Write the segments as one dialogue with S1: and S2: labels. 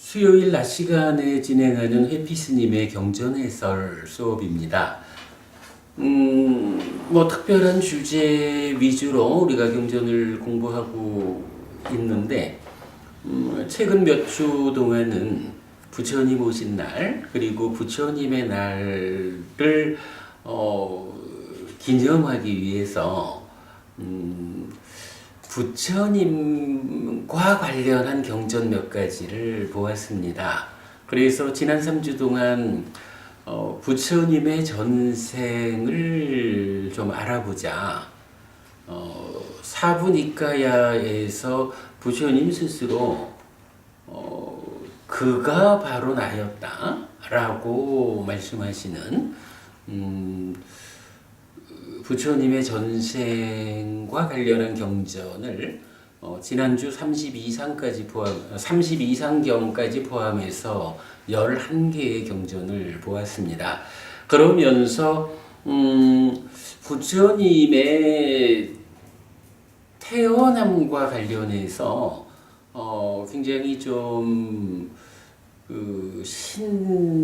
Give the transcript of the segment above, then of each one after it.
S1: 수요일 낮 시간에 진행하는 회피스님의 경전 해설 수업입니다. 특별한 주제 위주로 우리가 경전을 공부하고 있는데, 최근 몇 주 동안은 부처님 오신 날, 그리고 부처님의 날을 기념하기 위해서 부처님과 관련한 경전 몇 가지를 보았습니다. 그래서 지난 3주 동안 부처님의 전생을 좀 알아보자. 사부니까야에서 부처님 스스로 그가 바로 나였다 라고 말씀하시는 부처님의 전생과 관련한 경전을 지난주 32상경까지 포함해서 11개의 경전을 보았습니다. 그러면서 부처님의 태어남과 관련해서 굉장히 좀 신비로운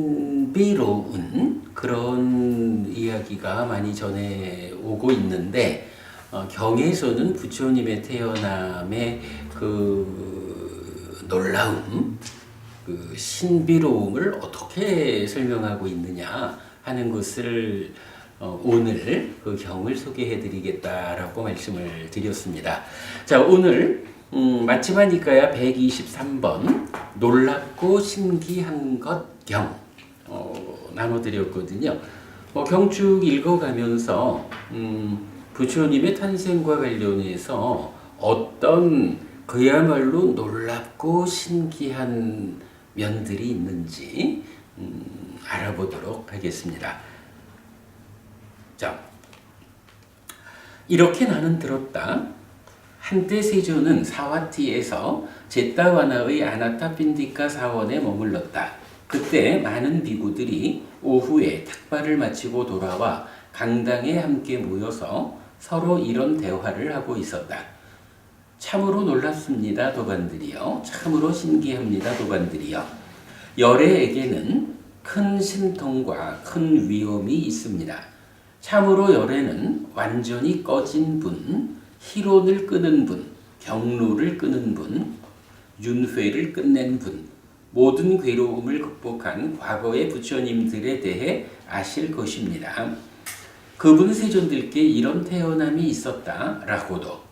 S1: 그런 이야기가 많이 전해오고 있는데, 경에서는 부처님의 태어남의 그 놀라움, 그 신비로움을 어떻게 설명하고 있느냐 하는 것을 오늘 그 경을 소개해 드리겠다라고 말씀을 드렸습니다. 자, 오늘 마치마니까야 123번 놀랍고 신기한 것 경 나눠드렸거든요. 경 쭉 읽어가면서 부처님의 탄생과 관련해서 어떤 그야말로 놀랍고 신기한 면들이 있는지 알아보도록 하겠습니다. 자, 이렇게 나는 들었다. 한때 세조는 사와티에서 제타와나의 아나타핀디카 사원에 머물렀다. 그때 많은 비구들이 오후에 탁발을 마치고 돌아와 강당에 함께 모여서 서로 이런 대화를 하고 있었다. 참으로 놀랍습니다, 도반들이여. 참으로 신기합니다, 도반들이여. 열애에게는 큰 신통과 큰 위험이 있습니다. 참으로 열애는 완전히 꺼진 분, 희론을 끄는 분, 경로를 끄는 분, 윤회를 끝낸 분, 모든 괴로움을 극복한 과거의 부처님들에 대해 아실 것입니다. 그분 세존들께 이런 태어남이 있었다라고도,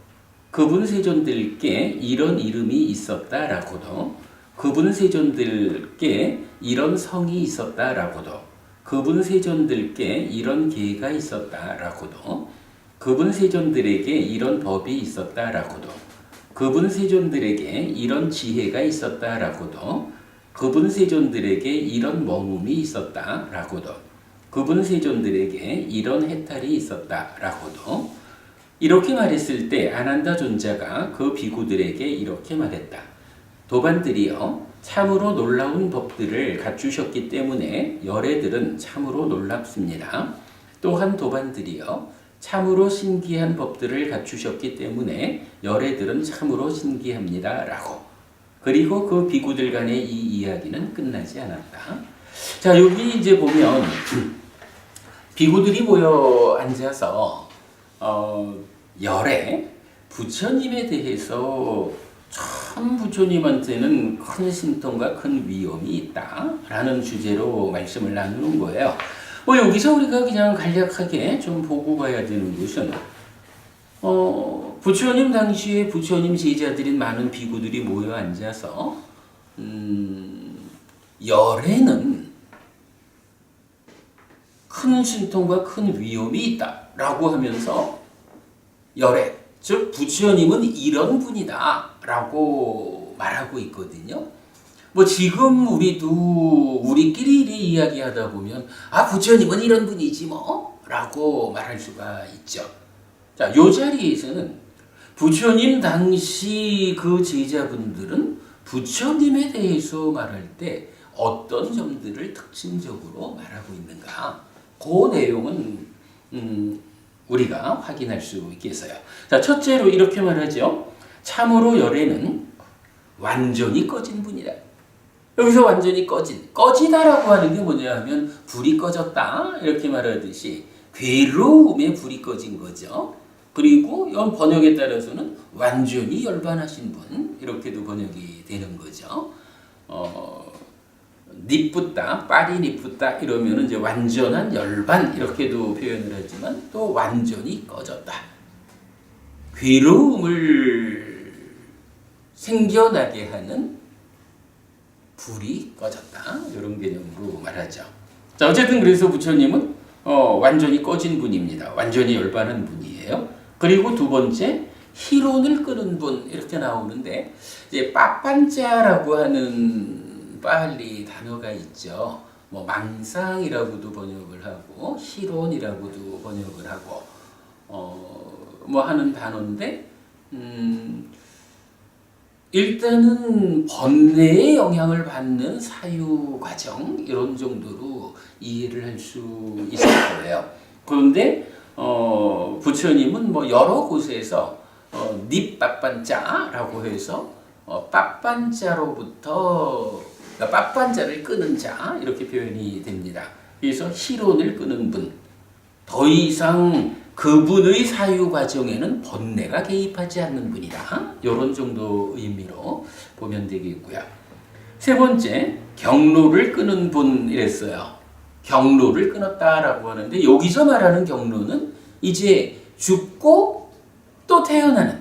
S1: 그분 세존들께 이런 이름이 있었다라고도, 그분 세존들께 이런 성이 있었다라고도, 그분 세존들께 이런 계가 있었다라고도, 그분 세존들에게 이런 법이 있었다라고도, 그분 세존들에게 이런 지혜가 있었다라고도, 그분 세존들에게 이런 머움이 있었다라고도, 그분 세존들에게 이런 해탈이 있었다라고도, 이렇게 말했을 때 아난다 존자가 그 비구들에게 이렇게 말했다. 도반들이여, 참으로 놀라운 법들을 갖추셨기 때문에 열애들은 참으로 놀랍습니다. 또한 도반들이여, 참으로 신기한 법들을 갖추셨기 때문에 열애들은 참으로 신기합니다. 라고. 그리고 그 비구들 간의 이 이야기는 끝나지 않았다. 자, 여기 이제 보면 비구들이 모여 앉아서 열애, 부처님에 대해서 참 부처님한테는 큰 신통과 큰 위험이 있다라는 주제로 말씀을 나누는 거예요. 여기서 우리가 그냥 간략하게 좀 보고 가야 되는 것은, 부처님 당시에 부처님 제자들인 많은 비구들이 모여 앉아서, 열애는 큰 신통과 큰 위험이 있다라고 하면서, 열애, 즉 부처님은 이런 분이다라고 말하고 있거든요. 지금 우리끼리 이야기하다 보면, 부처님은 이런 분이지 라고 말할 수가 있죠. 자, 요 자리에서는 부처님 당시 그 제자분들은 부처님에 대해서 말할 때 어떤 점들을 특징적으로 말하고 있는가? 그 내용은 우리가 확인할 수 있겠어요. 자, 첫째로 이렇게 말하죠. 참으로 열애는 완전히 꺼진 분이다. 여기서 완전히 꺼지다라고 하는 게 뭐냐 하면 불이 꺼졌다 이렇게 말하듯이 괴로움에 불이 꺼진 거죠. 그리고 이 번역에 따라서는 완전히 열반하신 분 이렇게도 번역이 되는 거죠. 니쁘다, 빨이 니쁘다 이러면은 이제 완전한 열반 이렇게도 표현을 하지만 또 완전히 꺼졌다. 괴로움을 생겨나게 하는 불이 꺼졌다. 이런 개념으로 말하죠. 자, 어쨌든 그래서 부처님은 완전히 꺼진 분입니다. 완전히 열반한 분이에요. 그리고 두 번째, 희론을 끄는 분 이렇게 나오는데 이제 빠빤자라고 하는 빨리 단어가 있죠. 뭐 망상이라고도 번역을 하고 희론이라고도 번역을 하고 뭐 하는 단어인데 일단은 번뇌의 영향을 받는 사유 과정 이런 정도로 이해를 할 수 있을 거예요. 그런데 부처님은 뭐 여러 곳에서 닙빠빤자라고 해서 빠빤자로부터 빠빤자를 끄는 자 이렇게 표현이 됩니다. 그래서 희론을 끄는 분, 더 이상 그분의 사유 과정에는 번뇌가 개입하지 않는 분이다. 이런 정도 의미로 보면 되겠고요. 세 번째, 경로를 끄는 분 이랬어요. 경로를 끊었다라고 하는데 여기서 말하는 경로는 이제 죽고 또 태어나는.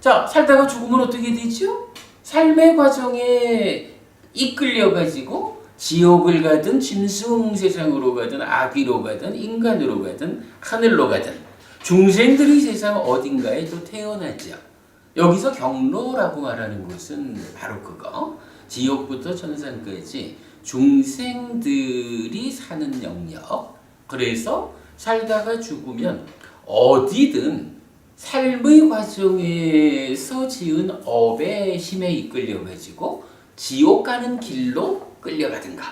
S1: 자, 살다가 죽으면 어떻게 되죠? 삶의 과정에 이끌려가지고 지옥을 가든 짐승 세상으로 가든 아귀로 가든 인간으로 가든 하늘로 가든 중생들이 세상 어딘가에 또 태어나죠. 여기서 경로라고 말하는 것은 바로 그거. 지옥부터 천상까지 중생들이 사는 영역. 그래서 살다가 죽으면 어디든 삶의 과정에서 지은 업의 힘에 이끌려가지고 지옥 가는 길로 끌려가든가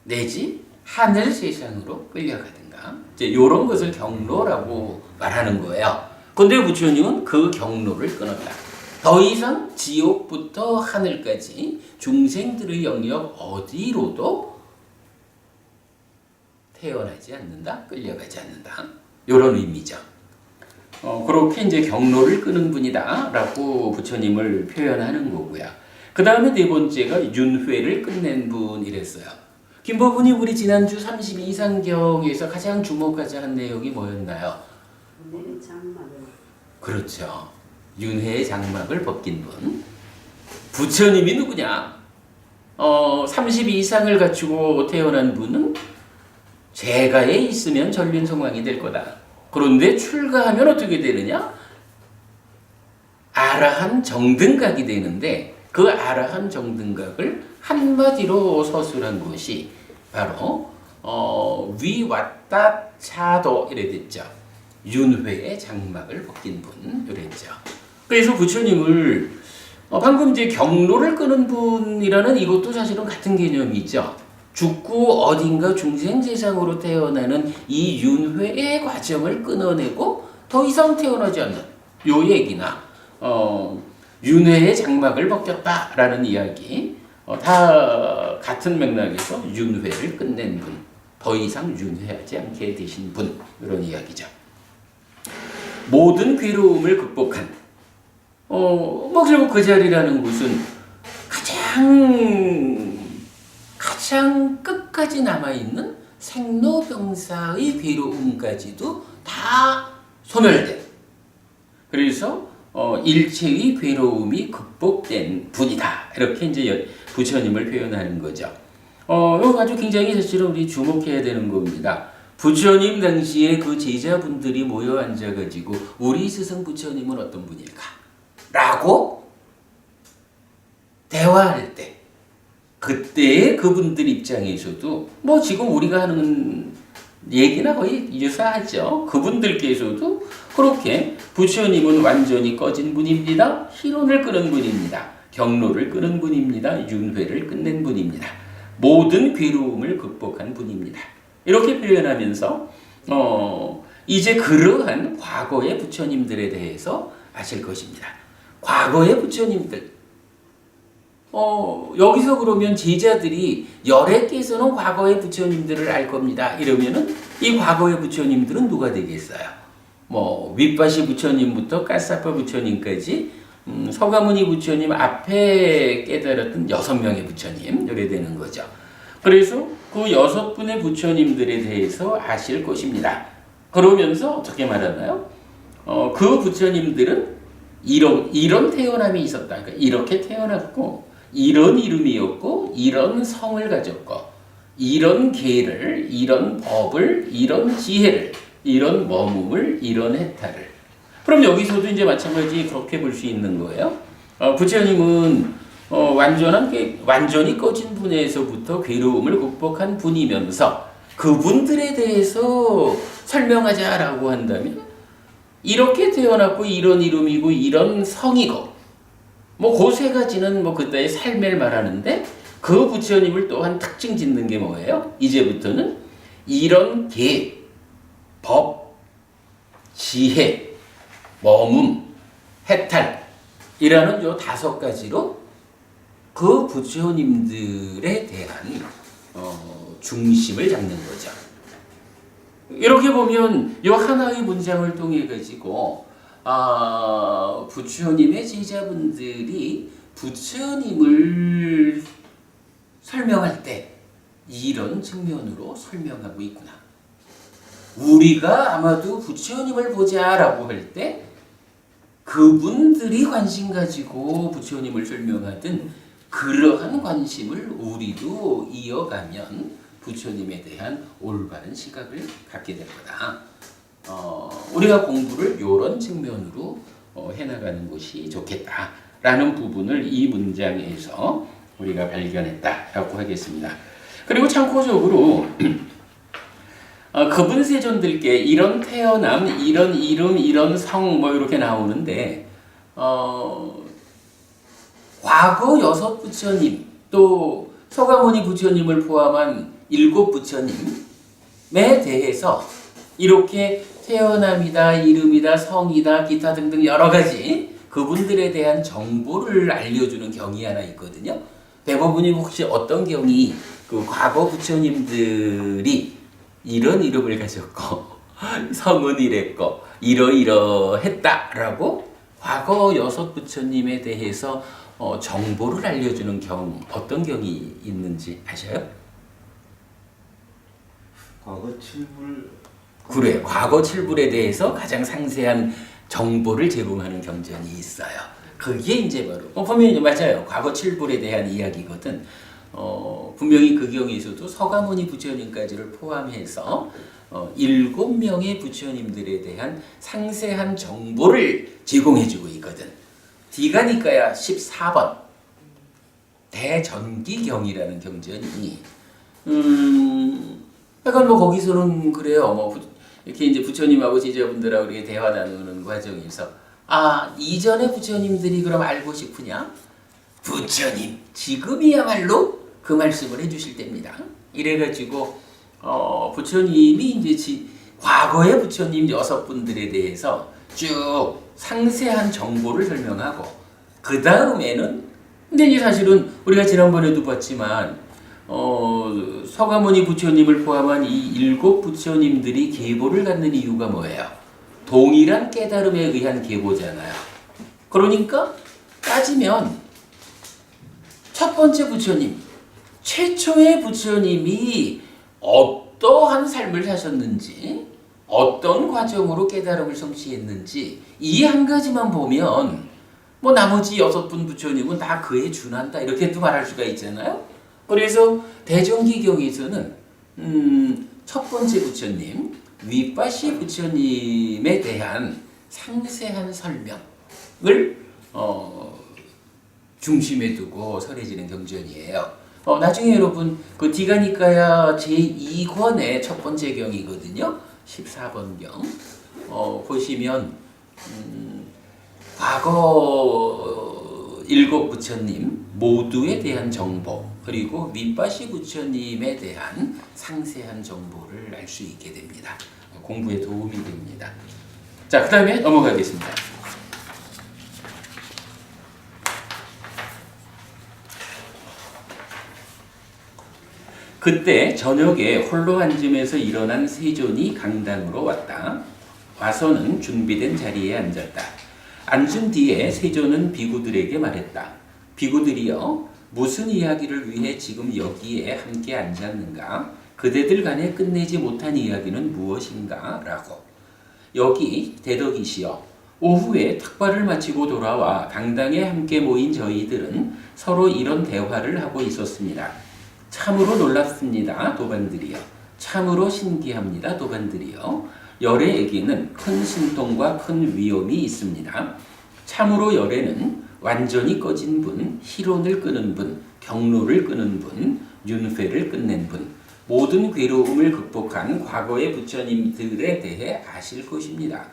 S1: 내지 하늘 세상으로 끌려가든가 이제 이런 것을 경로라고 말하는 거예요. 근데 부처님은 그 경로를 끊었다. 더 이상 지옥부터 하늘까지 중생들의 영역 어디로도 태어나지 않는다, 끌려가지 않는다. 이런 의미죠. 그렇게 이제 경로를 끄는 분이다라고 부처님을 표현하는 거고요. 그 다음에 네 번째가 윤회를 끝낸 분이랬어요. 김법훈이 우리 지난주 32상경에서 가장 주목하자 한 내용이 뭐였나요? 그렇죠. 윤회의 장막을 벗긴 분. 부처님이 누구냐? 32상을 갖추고 태어난 분은 재가에 있으면 전륜성왕이 될 거다. 그런데 출가하면 어떻게 되느냐? 아라한 정등각이 되는데 그 아라한 정등각을 한마디로 서술한 것이 바로 위왔다 차도 이래 됐죠. 윤회의 장막을 벗긴 분 이랬죠. 그래서 부처님을 방금 이제 경로를 끄는 분이라는 이것도 사실은 같은 개념이죠. 죽고 어딘가 중생세상으로 태어나는 이 윤회의 과정을 끊어내고 더 이상 태어나지 않는 요 얘기나 윤회의 장막을 벗겼다라는 이야기 다 같은 맥락에서 윤회를 끝낸 분, 더 이상 윤회하지 않게 되신 분 이런 이야기죠. 모든 괴로움을 극복한 뭐 결국 그 자리라는 곳은 가장 끝까지 남아있는 생로병사의 괴로움까지도 다 소멸된 그래서 일체의 괴로움이 극복된 분이다. 이렇게 이제 부처님을 표현하는 거죠. 이거 아주 굉장히 사실은 우리 주목해야 되는 겁니다. 부처님 당시에 그 제자분들이 모여 앉아가지고 우리 스승 부처님은 어떤 분일까? 라고 대화할 때 그때 그분들 입장에서도 뭐 지금 우리가 하는 얘기나 거의 유사하죠. 그분들께서도 그렇게 부처님은 완전히 꺼진 분입니다. 희론을 끄는 분입니다. 경로를 끄는 분입니다. 윤회를 끝낸 분입니다. 모든 괴로움을 극복한 분입니다. 이렇게 표현하면서 이제 그러한 과거의 부처님들에 대해서 아실 것입니다. 과거의 부처님들 여기서 그러면 제자들이 열애께서는 과거의 부처님들을 알 겁니다. 이러면은 이 과거의 부처님들은 누가 되겠어요? 뭐 윗바시 부처님부터 까사파 부처님까지 서가모니 부처님 앞에 깨달았던 6명의 부처님 이래 되는 거죠. 그래서 그 6분의 부처님들에 대해서 아실 것입니다. 그러면서 어떻게 말하나요? 그 부처님들은 이런 태어남이 있었다. 그러니까 이렇게 태어났고 이런 이름이었고 이런 성을 가졌고 이런 계를 이런 법을 이런 지혜를 이런 머금을 이런 해탈을. 그럼 여기서도 이제 마찬가지 그렇게 볼 수 있는 거예요. 부처님은 완전히 꺼진 분에서부터 괴로움을 극복한 분이면서 그분들에 대해서 설명하자라고 한다면 이렇게 태어났고 이런 이름이고 이런 성이고 뭐 그 세 가지는 뭐 그때의 삶을 말하는데 그 부처님을 또한 특징 짓는 게 뭐예요? 이제부터는 이런 계, 법, 지혜, 머문, 해탈이라는 요 5가지로 그 부처님들에 대한 중심을 잡는 거죠. 이렇게 보면 이 하나의 문장을 통해 가지고 부처님의 제자분들이 부처님을 설명할 때 이런 측면으로 설명하고 있구나. 우리가 아마도 부처님을 보자라고 할 때 그분들이 관심 가지고 부처님을 설명하든 그러한 관심을 우리도 이어가면 부처님에 대한 올바른 시각을 갖게 될 거다. 우리가 공부를 이런 측면으로 해나가는 것이 좋겠다라는 부분을 이 문장에서 우리가 발견했다라고 하겠습니다. 그리고 참고적으로 그분 세존들께 이런 태어남, 이런 이름, 이런 성 뭐 이렇게 나오는데 과거 6부처님 또 서가모니 부처님을 포함한 7부처님에 대해서 이렇게 태어남이다, 이름이다, 성이다, 기타 등등 여러 가지 그분들에 대한 정보를 알려주는 경이 하나 있거든요. 대부분이 혹시 어떤 경이 그 과거 부처님들이 이런 이름을 가졌고 성은 이랬고 이러이러했다라고 과거 6부처님에 대해서 정보를 알려주는 경 어떤 경이 있는지 아셔요?
S2: 과거 7불
S1: 그래, 과거 7불에 대해서 가장 상세한 정보를 제공하는 경전이 있어요. 그게 이제 바로 보면 맞아요. 과거 7불에 대한 이야기거든. 분명히 그 경에서도 서가모니 부처님까지를 포함해서 7명의 부처님들에 대한 상세한 정보를 제공해주고 있거든. 디가니까야 14번 대전기경이라는 경전이 약간 뭐 거기서는 그래요. 뭐 이렇게 이제 부처님하고 제자분들하고 이렇게 대화 나누는 과정에서 이전의 부처님들이 그럼 알고 싶으냐? 부처님 지금이야말로 그 말씀을 해주실 때입니다. 이래가지고 부처님이 이제 과거의 부처님 6분들에 대해서 쭉 상세한 정보를 설명하고 그 다음에는 근데 이제 사실은 우리가 지난번에도 봤지만 서가모니 부처님을 포함한 이 7부처님들이 계보를 갖는 이유가 뭐예요? 동일한 깨달음에 의한 계보잖아요. 그러니까 따지면 첫 번째 부처님, 최초의 부처님이 어떠한 삶을 사셨는지, 어떤 과정으로 깨달음을 성취했는지 이 한 가지만 보면 뭐 나머지 6분 부처님은 다 그에 준한다 이렇게도 말할 수가 있잖아요. 그래서 대전기경에서는 첫 번째 부처님, 윗바시 부처님에 대한 상세한 설명을 중심에 두고 설해지는 경전이에요. 나중에 여러분 그 디가니까야 제2권의 첫 번째 경이거든요. 14번 경 보시면 과거 7부처님 모두에 대한 정보 그리고 윗바시 부처님에 대한 상세한 정보를 알 수 있게 됩니다. 공부에 도움이 됩니다. 자, 그 다음에 넘어가겠습니다. 그때 저녁에 홀로 앉으면서 일어난 세존이 강당으로 왔다. 와서는 준비된 자리에 앉았다. 앉은 뒤에 세존은 비구들에게 말했다. 비구들이여, 무슨 이야기를 위해 지금 여기에 함께 앉았는가? 그대들 간에 끝내지 못한 이야기는 무엇인가? 라고. 여기 대덕이시여, 오후에 탁발을 마치고 돌아와 당당에 함께 모인 저희들은 서로 이런 대화를 하고 있었습니다. 참으로 놀랍습니다, 도반들이여. 참으로 신기합니다, 도반들이여. 열애에게는 큰 신통과 큰 위험이 있습니다. 참으로 열애는 완전히 꺼진 분, 희론을 끄는 분, 경로를 끄는 분, 윤회를 끝낸 분, 모든 괴로움을 극복한 과거의 부처님들에 대해 아실 것입니다.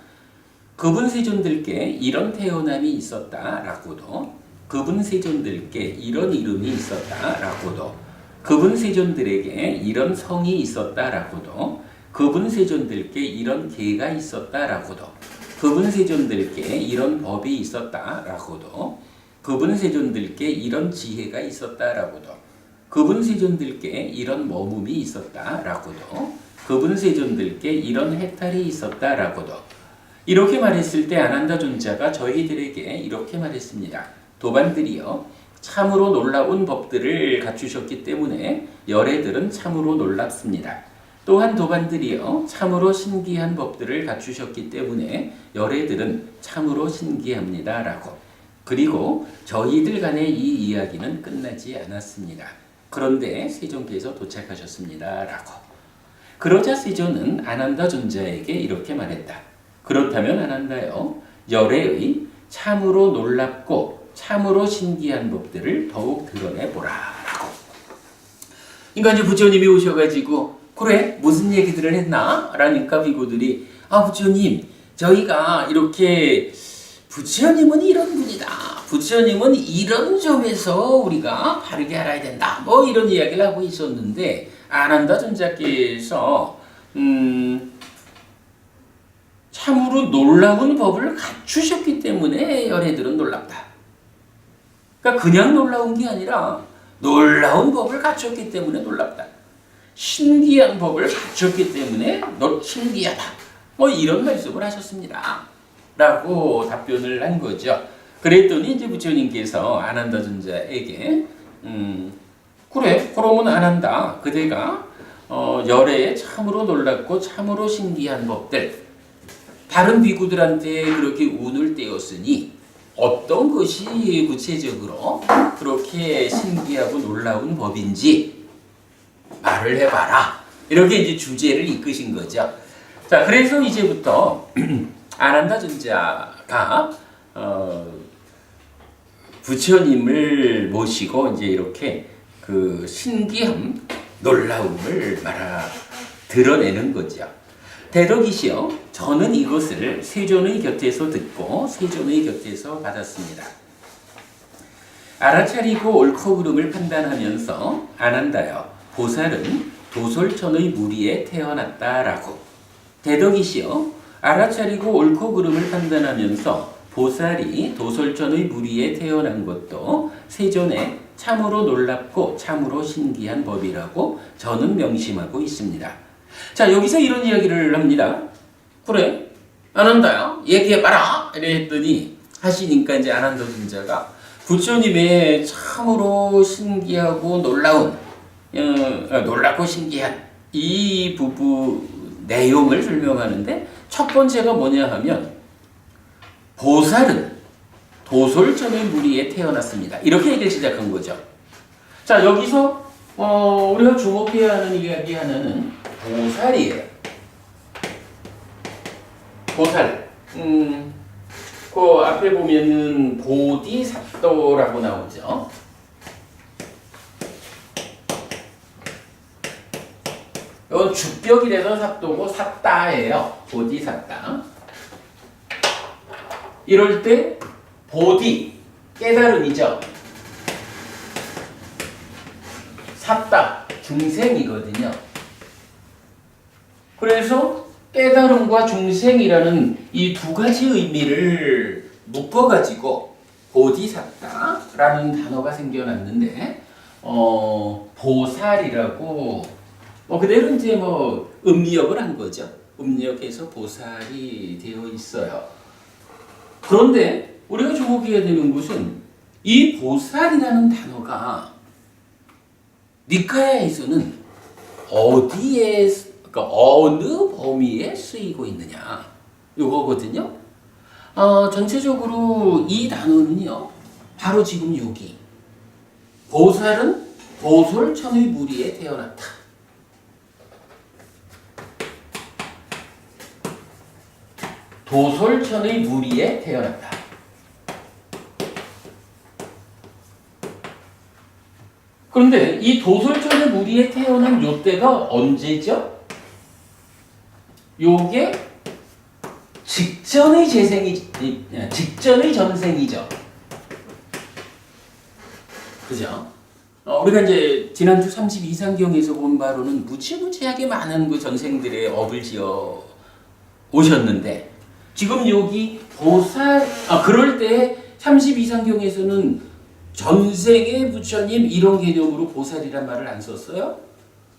S1: 그분 세존들께 이런 태어남이 있었다라고도, 그분 세존들께 이런 이름이 있었다라고도, 그분 세존들에게 이런 성이 있었다라고도, 그분 세존들께 이런 계가 있었다라고도, 그분 세존들께 이런 법이 있었다라고도, 그분 세존들께 이런 지혜가 있었다라고도, 그분 세존들께 이런 머금이 있었다라고도, 그분 세존들께 이런 해탈이 있었다라고도. 이렇게 말했을 때 아난다 존자가 저희들에게 이렇게 말했습니다. 도반들이여, 참으로 놀라운 법들을 갖추셨기 때문에 열애들은 참으로 놀랍습니다. 또한 도반들이여, 참으로 신기한 법들을 갖추셨기 때문에 열애들은 참으로 신기합니다. 라고. 그리고 저희들 간의 이 이야기는 끝나지 않았습니다. 그런데 세존께서 도착하셨습니다. 라고. 그러자 세존은 아난다 존자에게 이렇게 말했다. 그렇다면 아난다여, 열애의 참으로 놀랍고 참으로 신기한 법들을 더욱 드러내보라. 라고. 그러니까 이제 부처님이 오셔가지고 그래, 무슨 얘기들을 했나? 라니까 비구들이, 부처님, 저희가 이렇게, 부처님은 이런 분이다. 부처님은 이런 점에서 우리가 바르게 알아야 된다. 뭐 이런 이야기를 하고 있었는데, 아난다 존자께서, 참으로 놀라운 법을 갖추셨기 때문에 열애들은 놀랍다. 그러니까 그냥 놀라운 게 아니라, 놀라운 법을 갖췄기 때문에 놀랍다. 신기한 법을 갖췄기 때문에 너 신기하다. 뭐 이런 말씀을 하셨습니다. 라고 답변을 한 거죠. 그랬더니 이제 부처님께서 아난다 존자에게 그래, 그러면 아난다. 그대가 열애에 참으로 놀랍고 참으로 신기한 법들, 다른 비구들한테 그렇게 운을 떼었으니 어떤 것이 구체적으로 그렇게 신기하고 놀라운 법인지 말을 해봐라. 이렇게 이제 주제를 이끄신 거죠. 자, 그래서 이제부터 아난다 존자가 부처님을 모시고 이제 이렇게 그 신기함, 놀라움을 드러내는 거죠. 대덕이시여, 저는 이것을 세존의 곁에서 듣고 세존의 곁에서 받았습니다. 알아차리고 옳고 그름을 판단하면서 아난다여, 보살은 도솔천의 무리에 태어났다라고. 대덕이시여, 알아차리고 옳고 그름을 판단하면서 보살이 도솔천의 무리에 태어난 것도 세존의 참으로 놀랍고 참으로 신기한 법이라고 저는 명심하고 있습니다. 자, 여기서 이런 이야기를 합니다. 그래, 아난다야, 얘기해봐라. 이래 했더니 하시니까 이제 아난다 존자가 부처님의 참으로 신기하고 놀랍고 신기한 이 부부 내용을 설명하는데, 첫 번째가 뭐냐 하면 보살은 도솔천의 무리에 태어났습니다. 이렇게 얘기를 시작한 거죠. 자, 여기서 우리가 주목해야 하는 이야기 하나는 보살이에요. 보살. 그 앞에 보면은 보디사또라고 나오죠. 이건 주격이라서 삽도고 삿다예요. 보디삿다. 이럴 때 보디, 깨달음이죠. 삿다, 중생이거든요. 그래서 깨달음과 중생이라는 이 두 가지 의미를 묶어가지고 보디삿다라는 단어가 생겨났는데, 보살이라고 그대로 이제 음력을 한 거죠. 음력에서 보살이 되어 있어요. 그런데 우리가 주목해야 되는 것은 이 보살이라는 단어가 니카야에서는 어디에, 그러니까 어느 범위에 쓰이고 있느냐 이거거든요. 전체적으로 이 단어는요, 바로 지금 여기 보살은 도솔천의 무리에 태어났다. 도솔천의 무리에 태어났다. 그런데 이 도솔천의 무리에 태어난 요때가 언제죠? 요게 직전의 직전의 전생이죠. 그죠? 우리가 이제 지난주 32상경에서 본 바로는 무지무지하게 많은 그 전생들의 업을 지어 오셨는데, 지금 여기 보살, 그럴 때 32상경에서는 전생의 부처님 이런 개념으로 보살이란 말을 안 썼어요.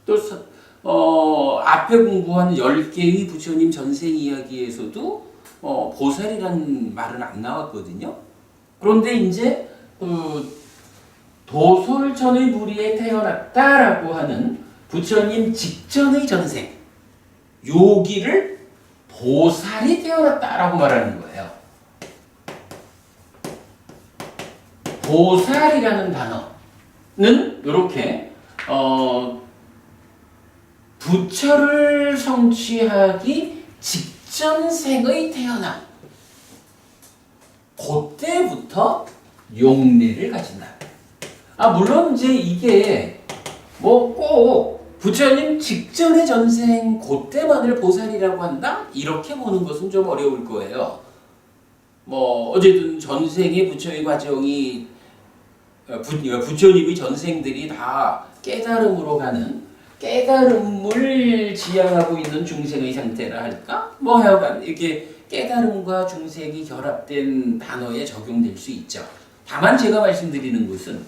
S1: 또 앞에 공부한 10개의 부처님 전생 이야기에서도 보살이란 말은 안 나왔거든요. 그런데 이제 도솔천의 무리에 태어났다라고 하는 부처님 직전의 전생, 여기를 보살이 태어났다라고 말하는 거예요. 보살이라는 단어는 이렇게 부처를 성취하기 직전 생의 태어남, 그때부터 용례를 가진다. 물론 이제 이게 꼭 부처님 직전의 전생 그때만을 보살이라고 한다? 이렇게 보는 것은 좀 어려울 거예요. 어쨌든 전생의 부처의 과정이 부처님의 전생들이 다 깨달음으로 가는, 깨달음을 지향하고 있는 중생의 상태라 할까? 하여간 이렇게 깨달음과 중생이 결합된 단어에 적용될 수 있죠. 다만 제가 말씀드리는 것은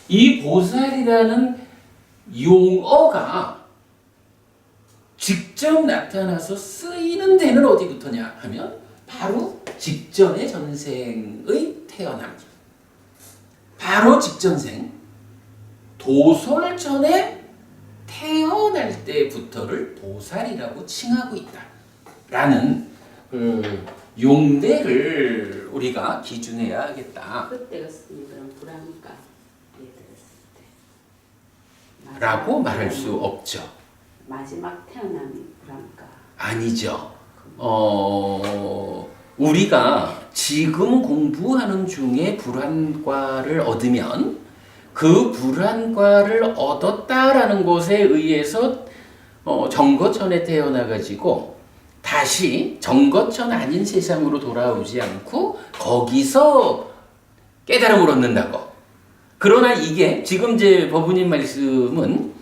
S1: 이 보살이라는 용어가 직접 나타나서 쓰이는 데는 어디부터냐 하면 바로 직전의 전생의 태어남, 바로 직전생 도솔천에 태어날 때부터를 보살이라고 칭하고 있다라는 용대를 우리가 기준해야 하겠다.
S3: 그때가 쓰니 그럼 불합니까?
S1: 라고 말할 수 없죠.
S3: 마지막 태어남이 불합니까?
S1: 아니죠. 우리가 지금 공부하는 중에 불환과를 얻으면 그 불환과를 얻었다라는 것에 의해서 정거천에 태어나가지고 다시 정거천 아닌 세상으로 돌아오지 않고 거기서 깨달음을 얻는다고. 그러나 이게 지금 제 법우님 말씀은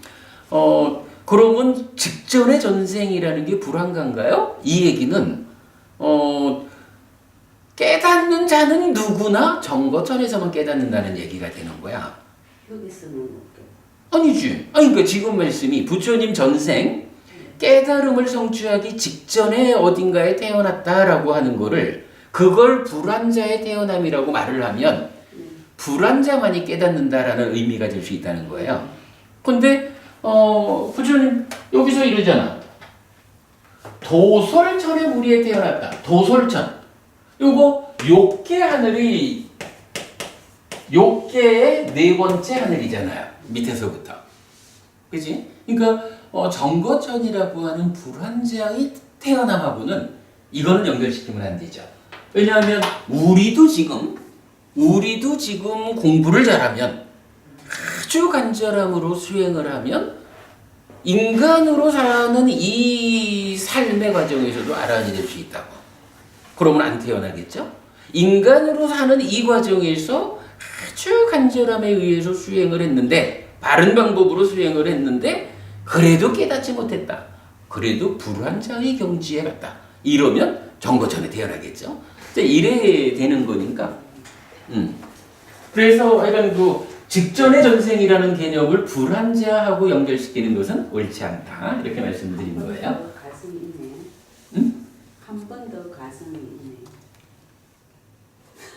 S1: 그러면 직전의 전생이라는 게 불환가인가요? 이 얘기는 깨닫는 자는 누구나 정거천에서만 깨닫는다는 얘기가 되는 거야.
S3: 여기서는
S1: 아니지. 그러니까 지금 말씀이 부처님 전생 깨달음을 성취하기 직전에 어딘가에 태어났다라고 하는 거를, 그걸 불환자의 태어남이라고 말을 하면 불환자만이 깨닫는다라는 의미가 될 수 있다는 거예요. 근데 부처님 여기서 이러잖아. 도솔천의 무리에 태어났다. 도솔천. 요거 욕계 하늘이 욕계의 네 번째 하늘이잖아요. 밑에서부터. 그치? 그러니까 정거천이라고 하는 불환자의 태어남하고는 이거는 연결시키면 안 되죠. 왜냐하면 우리도 지금 공부를 잘하면, 아주 간절함으로 수행을 하면 인간으로 사는 이 삶의 과정에서도 아란이 될 수 있다고. 그러면 안 태어나겠죠? 인간으로 사는 이 과정에서 아주 간절함에 의해서 수행을 했는데, 바른 방법으로 수행을 했는데 그래도 깨닫지 못했다. 그래도 불환자의 경지에 갔다. 이러면 정거천에 태어나겠죠? 이래 되는 거니까. 그래서 하여간 직전의 전생이라는 개념을 불환자하고 연결시키는 것은 옳지 않다. 이렇게 말씀드린 거예요.
S3: 가슴이 있네.
S1: 응?
S3: 한 번 더 가슴이 있네.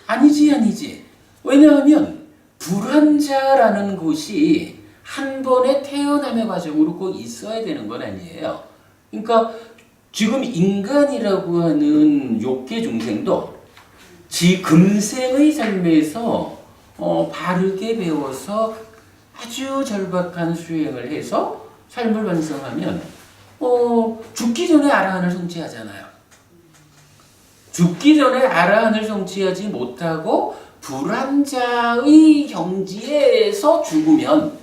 S1: 아니지. 왜냐하면 불환자라는 곳이 한 번의 태어남의 과정으로 꼭 있어야 되는 건 아니에요. 그러니까 지금 인간이라고 하는 욕계 중생도 지 금생의 삶에서 바르게 배워서 아주 절박한 수행을 해서 삶을 완성하면 죽기 전에 아라한을 성취하잖아요. 죽기 전에 아라한을 성취하지 못하고 불환자의 경지에서 죽으면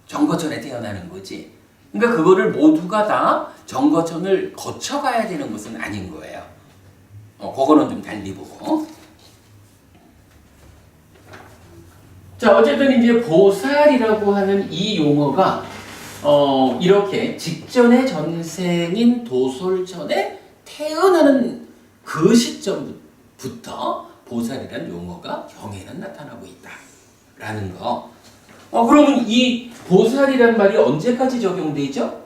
S1: 정거천에 태어나는 거지. 그러니까 그거를 모두가 다 정거천을 거쳐가야 되는 것은 아닌 거예요. 그거는 좀 달리 보고. 자, 어쨌든 이제 보살이라고 하는 이 용어가 이렇게 직전의 전생인 도솔천에 태어나는 그 시점부터 보살이라는 용어가 경에는 나타나고 있다라는 거. 그러면 이 보살이란 말이 언제까지 적용되죠?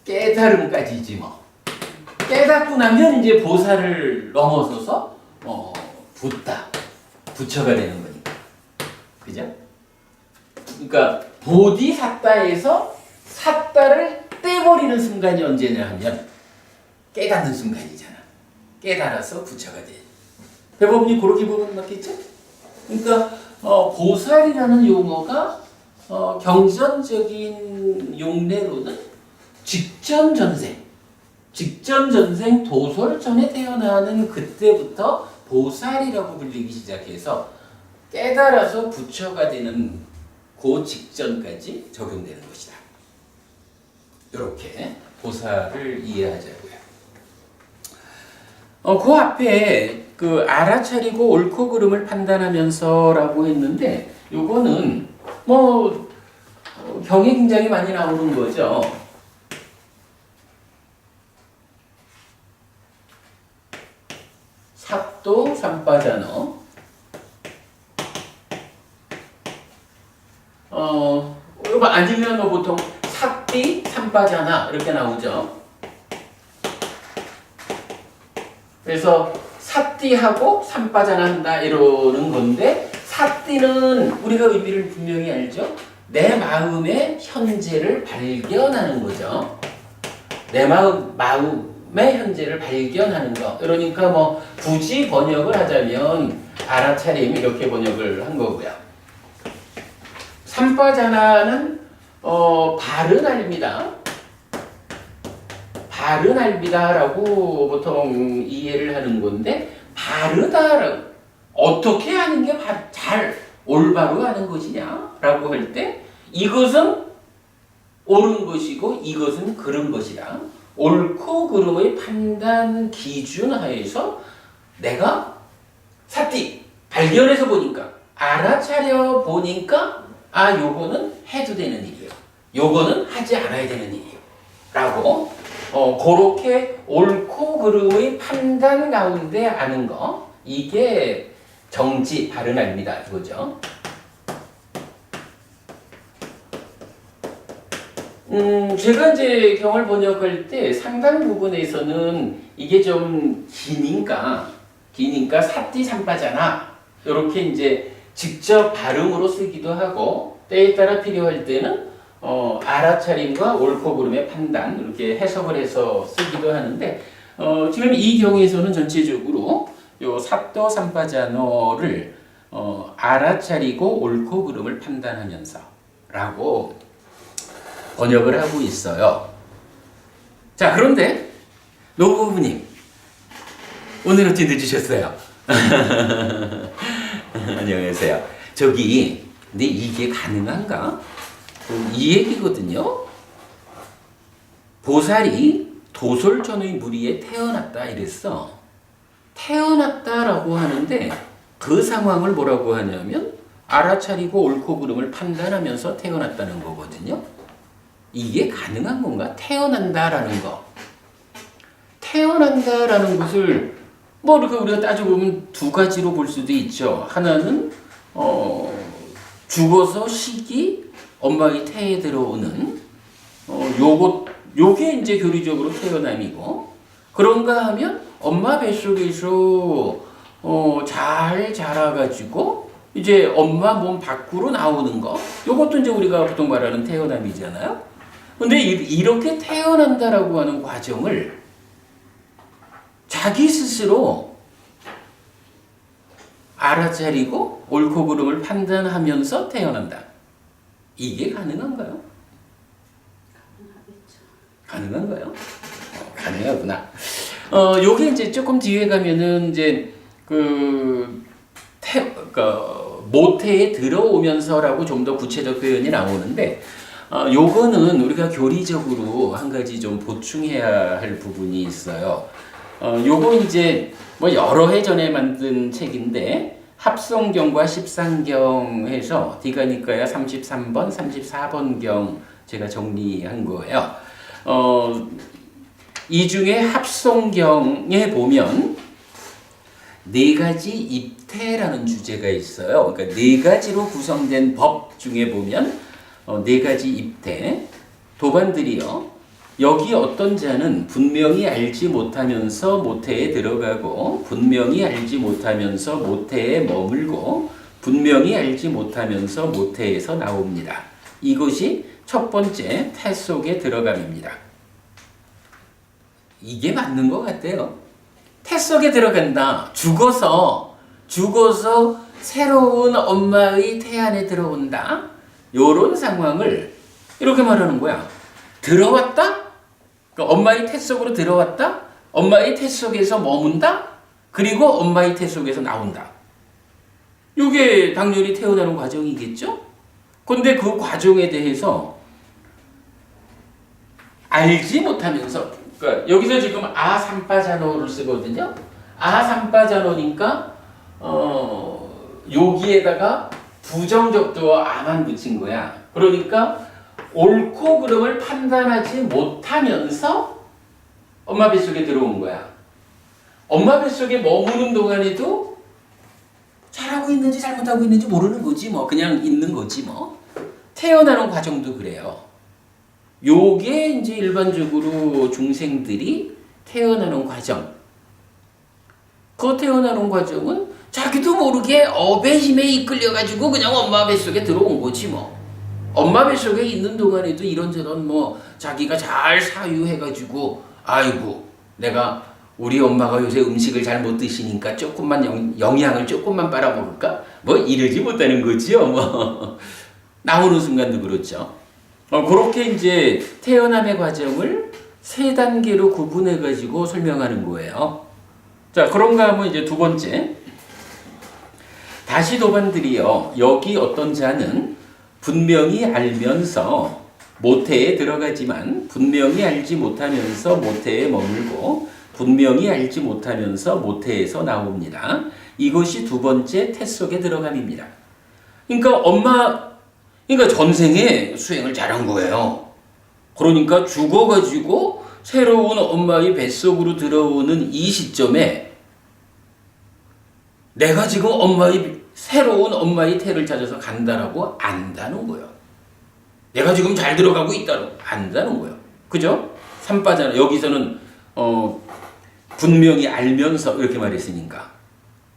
S1: 깨달음까지지 뭐. 깨닫고 나면 이제 보살을 넘어서서 부처가 되는 거니까. 그죠? 그러니까 보디사타에서 사타를 떼버리는 순간이 언제냐 하면 깨닫는 순간이잖아. 깨달아서 부처가 돼. 대부분이 그렇게 보면 맞겠죠? 그러니까 보살이라는 용어가 경전적인 용례로는 직전 전생 도솔천에 태어나는 그때부터 보살이라고 불리기 시작해서 깨달아서 부처가 되는 그 직전까지 적용되는 것이다. 이렇게 보살을 이해하자고요. 그 앞에 그 알아차리고 옳고 그름을 판단하면서라고 했는데 요거는 경에 굉장히 많이 나오는 거죠. 삽도 삼바자너. 이거 아니면 보통 삽디 삼바자나 이렇게 나오죠. 그래서 삽디하고 삼바자나 한다 이러는 건데, 삽디는 우리가 의미를 분명히 알죠. 내 마음의 현재를 발견하는 거죠. 내 마음의 현재를 발견하는 거. 그러니까 굳이 번역을 하자면 알아차림 이렇게 번역을 한 거고요. 삼바자나는 바른 알미다. 바른 알미다라고 보통 이해를 하는 건데, 바르다라고 어떻게 하는 게 잘 올바로 하는 것이냐라고 할 때 이것은 옳은 것이고 이것은 그른 것이다. 옳고 그름의 판단 기준 하에서 내가 삽디 발견해서 보니까, 알아차려 보니까 요거는 해도 되는 일이에요. 요거는 하지 않아야 되는 일이에요. 라고 그렇게 옳고 그름의 판단 가운데 아는 거, 이게 정지 바른 알미다 이거죠. 제가 이제 경을 번역할 때 상당 부분에서는 이게 좀 기니까 삽디 삼바자나 이렇게 이제 직접 발음으로 쓰기도 하고, 때에 따라 필요할 때는 알아차림과 옳고 그름의 판단 이렇게 해석을 해서 쓰기도 하는데, 지금 이 경우에서는 전체적으로 요 삽도 삼바자노를 알아차리고 옳고 그름을 판단하면서 라고 번역을 하고 있어요. 자, 그런데 노부부님 오늘 어찌 늦으셨어요? 안녕하세요. 근데 이게 가능한가? 이 얘기거든요. 보살이 도솔천의 무리에 태어났다 이랬어. 태어났다라고 하는데 그 상황을 뭐라고 하냐면 알아차리고 옳고 그름을 판단하면서 태어났다는 거거든요. 이게 가능한 건가? 태어난다라는 거. 태어난다라는 것을 뭐 이렇게 우리가 따져보면 두 가지로 볼 수도 있죠. 하나는 죽어서 시기 엄마의 태에 들어오는 요게 이제 교리적으로 태어남이고, 그런가 하면 엄마 뱃속에서 잘 자라가지고 이제 엄마 몸 밖으로 나오는 거, 요것도 이제 우리가 보통 말하는 태어남이잖아요. 근데 이렇게 태어난다라고 하는 과정을 자기 스스로 알아차리고 옳고 그름을 판단하면서 태어난다. 이게 가능한가요? 가능한가요? 가능하구나. 요게 이제 조금 뒤에 가면은 이제 모태에 들어오면서라고 좀 더 구체적 표현이 나오는데, 요거는 우리가 교리적으로 한 가지 좀 보충해야 할 부분이 있어요. 요거 이제 뭐 여러 해 전에 만든 책인데, 합성경과 십상경 해서 디가니까야 33번, 34번경 제가 정리한 거예요. 이 중에 합성경에 보면 네 가지 입태라는 주제가 있어요. 그러니까 네 가지로 구성된 법 중에 보면 네 가지 입태, 도반들이요. 여기 어떤 자는 분명히 알지 못하면서 모태에 들어가고, 분명히 알지 못하면서 모태에 머물고, 분명히 알지 못하면서 모태에서 나옵니다. 이것이 첫 번째 태 속에 들어감입니다. 이게 맞는 것 같아요. 태 속에 들어간다. 죽어서 새로운 엄마의 태 안에 들어온다. 요런 상황을 이렇게 말하는 거야. 들어왔다? 그러니까 엄마의 태 속으로 들어왔다? 엄마의 태 속에서 머문다? 그리고 엄마의 태 속에서 나온다. 이게 당연히 태어나는 과정이겠죠? 근데 그 과정에 대해서 알지 못하면서, 그러니까 여기서 지금 아삼바자노를 쓰거든요. 아삼바자노니까 여기에다가 부정적도 아만 붙인 거야. 그러니까 옳고 그름을 판단하지 못하면서 엄마 뱃속에 들어온 거야. 엄마 뱃속에 머무는 동안에도 잘하고 있는지 잘못하고 있는지 모르는 거지 뭐. 그냥 있는 거지 뭐. 태어나는 과정도 그래요. 요게 이제 일반적으로 중생들이 태어나는 과정. 그 태어나는 과정은 자기도 모르게 업의 힘에 이끌려가지고 그냥 엄마 뱃속에 들어온 거지 뭐. 엄마 뱃속에 있는 동안에도 이런저런 뭐 자기가 잘 사유해가지고, 아이고 내가 우리 엄마가 요새 음식을 잘 못 드시니까 조금만 영양을 조금만 빨아먹을까? 뭐 이러지 못하는 거지요 뭐. 나오는 순간도 그렇죠. 그렇게 이제 태어남의 과정을 세 단계로 구분해가지고 설명하는 거예요. 자, 그런가 하면 이제 두 번째. 다시 도반들이요. 여기 어떤 자는 분명히 알면서 모태에 들어가지만 분명히 알지 못하면서 모태에 머물고, 분명히 알지 못하면서 모태에서 나옵니다. 이것이 두 번째 태 속에 들어감입니다. 그러니까 전생에 수행을 잘한 거예요. 그러니까 죽어가지고 새로운 엄마의 뱃속으로 들어오는 이 시점에 내가 지금 새로운 엄마의 태를 찾아서 간다라고 안다는 거예요. 내가 지금 잘 들어가고 있다고 안다는 거예요. 그죠? 삼바잖아. 여기서는 분명히 알면서 이렇게 말했으니까.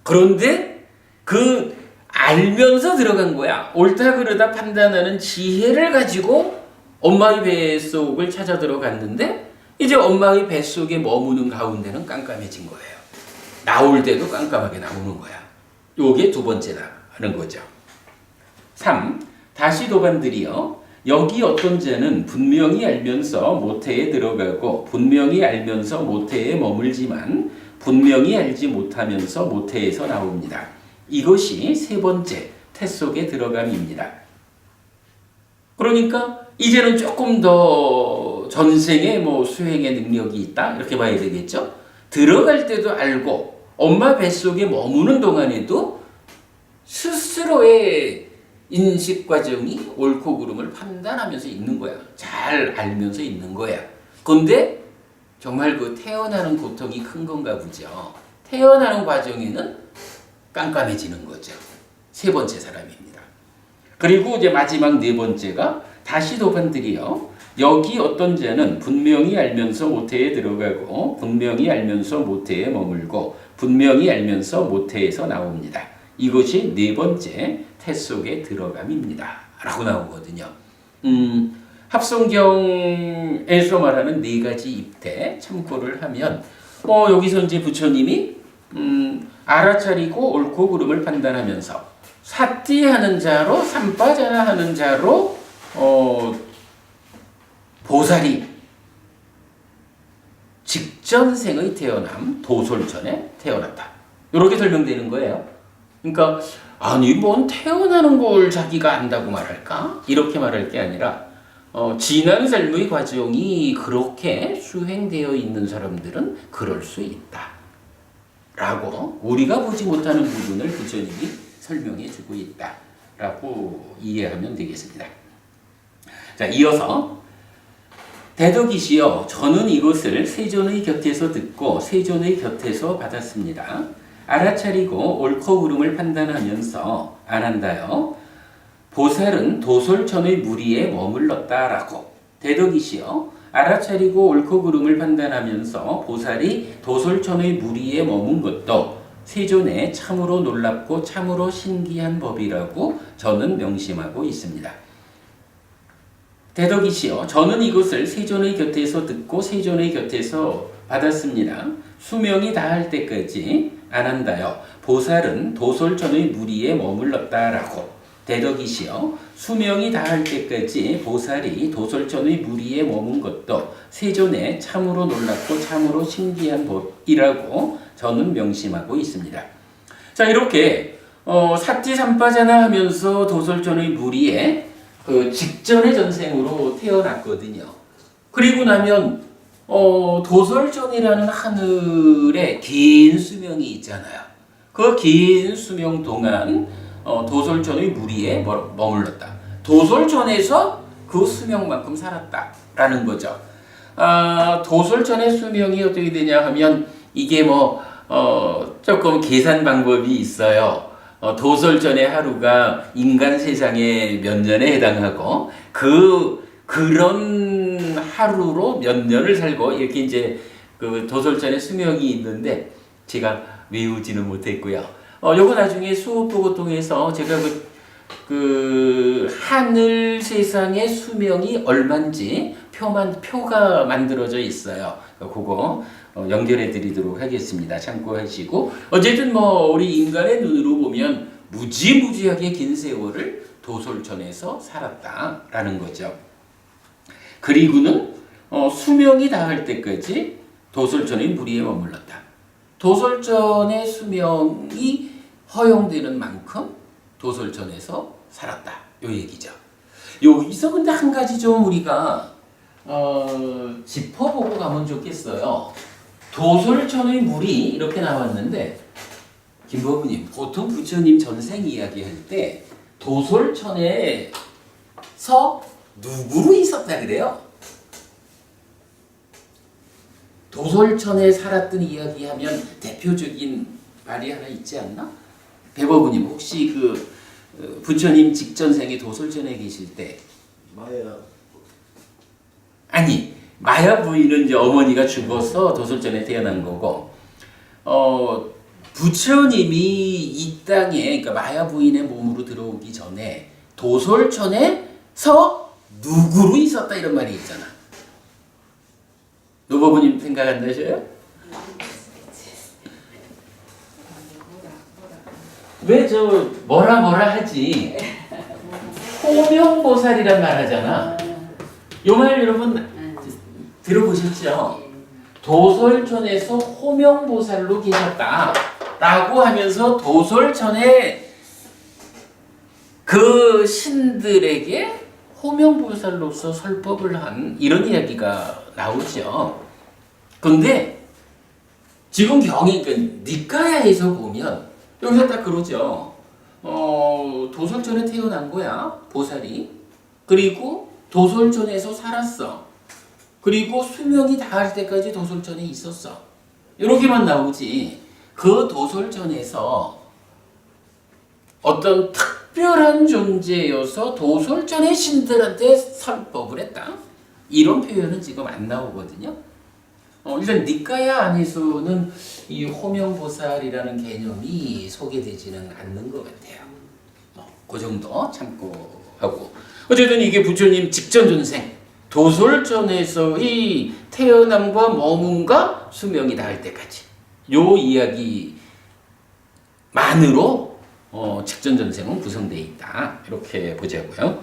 S1: 그런데 그 알면서 들어간 거야. 옳다 그르다 판단하는 지혜를 가지고 엄마의 뱃속을 찾아 들어갔는데, 이제 엄마의 뱃속에 머무는 가운데는 깜깜해진 거예요. 나올 때도 깜깜하게 나오는 거야. 요게 두 번째다 하는 거죠. 3. 다시 도반들이요. 여기 어떤 자는 분명히 알면서 모태에 들어가고, 분명히 알면서 모태에 머물지만 분명히 알지 못하면서 모태에서 나옵니다. 이것이 세 번째 태 속에 들어감입니다. 그러니까 이제는 조금 더 전생에 뭐 수행의 능력이 있다 이렇게 봐야 되겠죠. 들어갈 때도 알고 엄마 뱃속에 머무는 동안에도 스스로의 인식 과정이 옳고 그름을 판단하면서 있는 거야. 잘 알면서 있는 거야. 근데 정말 그 태어나는 고통이 큰 건가 보죠. 태어나는 과정에는 깜깜해지는 거죠. 세 번째 사람입니다. 그리고 이제 마지막 네 번째가 다시 도반들이요. 여기 어떤 자는 분명히 알면서 모태에 들어가고 분명히 알면서 모태에 머물고 분명히 알면서 모태에서 나옵니다. 이것이 네 번째 태 속에 들어감입니다. 라고 나오거든요. 합성경에서 말하는 네 가지 입태 참고를 하면 여기서 이제 부처님이 알아차리고 옳고 그름을 판단하면서 사띠하는 자로 삼빠자나 하는 자로 보살이 직전생의 태어남 도솔전에 태어났다. 이렇게 설명되는 거예요. 그러니까 아니 뭔 태어나는 걸 자기가 안다고 말할까? 이렇게 말할 게 아니라 지난 삶의 과정이 그렇게 수행되어 있는 사람들은 그럴 수 있다. 라고 우리가 보지 못하는 부분을 부처님이 설명해 주고 있다. 라고 이해하면 되겠습니다. 자, 이어서 대덕이시여 저는 이것을 세존의 곁에서 듣고 세존의 곁에서 받았습니다. 알아차리고 옳고 그름을 판단하면서 안 한다요. 보살은 도솔천의 무리에 머물렀다라고. 대덕이시여 알아차리고 옳고 그름을 판단하면서 보살이 도솔천의 무리에 머문 것도 세존에 참으로 놀랍고 참으로 신기한 법이라고 저는 명심하고 있습니다. 대덕이시여 저는 이것을 세존의 곁에서 듣고 세존의 곁에서 받았습니다. 수명이 다할 때까지 안 한다요. 보살은 도솔천의 무리에 머물렀다라고. 대덕이시여 수명이 다할 때까지 보살이 도솔천의 무리에 머문 것도 세존에 참으로 놀랍고 참으로 신기한 법이라고 저는 명심하고 있습니다. 자, 이렇게 사띠삼빠자나 하면서 도솔천의 무리에 그 직전의 전생으로 태어났거든요. 그리고 나면 도솔전이라는 하늘에 긴 수명이 있잖아요. 그 긴 수명 동안 도솔전의 무리에 머물렀다. 도솔전에서 그 수명만큼 살았다라는 거죠. 도솔전의 수명이 어떻게 되냐 하면 이게 조금 계산 방법이 있어요. 도솔전의 하루가 인간 세상에 몇 년에 해당하고 그런 하루로 몇 년을 살고 이렇게 이제 그 도솔전의 수명이 있는데 제가 외우지는 못했고요. 요거 나중에 수업보고 통해서 제가 그 하늘 세상의 수명이 얼마인지 표가 만들어져 있어요. 그거 연결해 드리도록 하겠습니다. 참고하시고 어쨌든 우리 인간의 눈으로 보면 무지무지하게 긴 세월을 도솔전에서 살았다라는 거죠. 그리고는 수명이 다할 때까지 도솔전의 무리에 머물렀다. 도솔전의 수명이 허용되는 만큼 도솔전에서 살았다. 요 얘기죠. 여기서 근데 한 가지 좀 우리가 짚어보고 가면 좋겠어요. 도솔천의 물이 이렇게 나왔는데 김법부님 보통 부처님 전생 이야기할 때 도솔천에서 누구로 있었다 그래요? 도솔천에 살았던 이야기하면 대표적인 말이 하나 있지 않나? 배법부님 혹시 부처님 직전생에 도솔천에 계실 때
S2: 마야
S1: 아니 마야 부인은 이제 어머니가 죽어서 도솔전에 태어난 거고 부처님이 이 땅에 그러니까 마야 부인의 몸으로 들어오기 전에 도솔천에서 누구로 있었다 이런 말이 있잖아. 노법부님 생각 안 나셔요? 왜 뭐라 하지? 호명보살이란 말 하잖아. 요 말 여러분 들어보셨죠? 도솔천에서 호명보살로 계셨다 라고 하면서 도솔천에 그 신들에게 호명보살로서 설법을 한 이런 이야기가 나오죠. 근데 지금 그러니까 니까야에서 보면 여기서 딱 그러죠. 도솔천에 태어난 거야 보살이. 그리고 도솔천에서 살았어. 그리고 수명이 다할 때까지 도솔천에 있었어. 이렇게만 나오지. 그 도솔전에서 어떤 특별한 존재여서 도솔전의 신들한테 설법을 했다. 이런 표현은 지금 안 나오거든요. 일단 니까야 안에서는 이 호명보살이라는 개념이 소개되지는 않는 것 같아요. 그 정도 참고하고. 어쨌든 이게 부처님 직전 전생 도솔전에서의 태어남과 머문과 수명이 닿을 때까지 요 이야기만으로 직전 전생은 구성되어 있다. 이렇게 보자고요.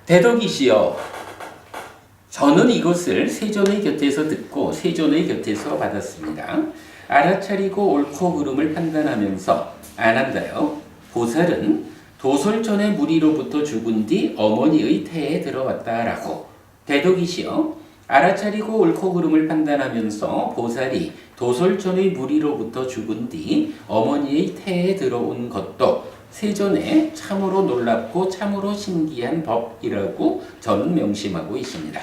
S1: 대덕이시여, 저는 이것을 세존의 곁에서 듣고 세존의 곁에서 받았습니다. 알아차리고 옳고 그름을 판단하면서 안한다요. 보살은 도솔전의 무리로부터 죽은 뒤 어머니의 태에 들어왔다라고. 대덕이시여, 알아차리고 옳고 그름을 판단하면서 보살이 도솔전의 무리로부터 죽은 뒤 어머니의 태에 들어온 것도 세존에 참으로 놀랍고 참으로 신기한 법이라고 저는 명심하고 있습니다.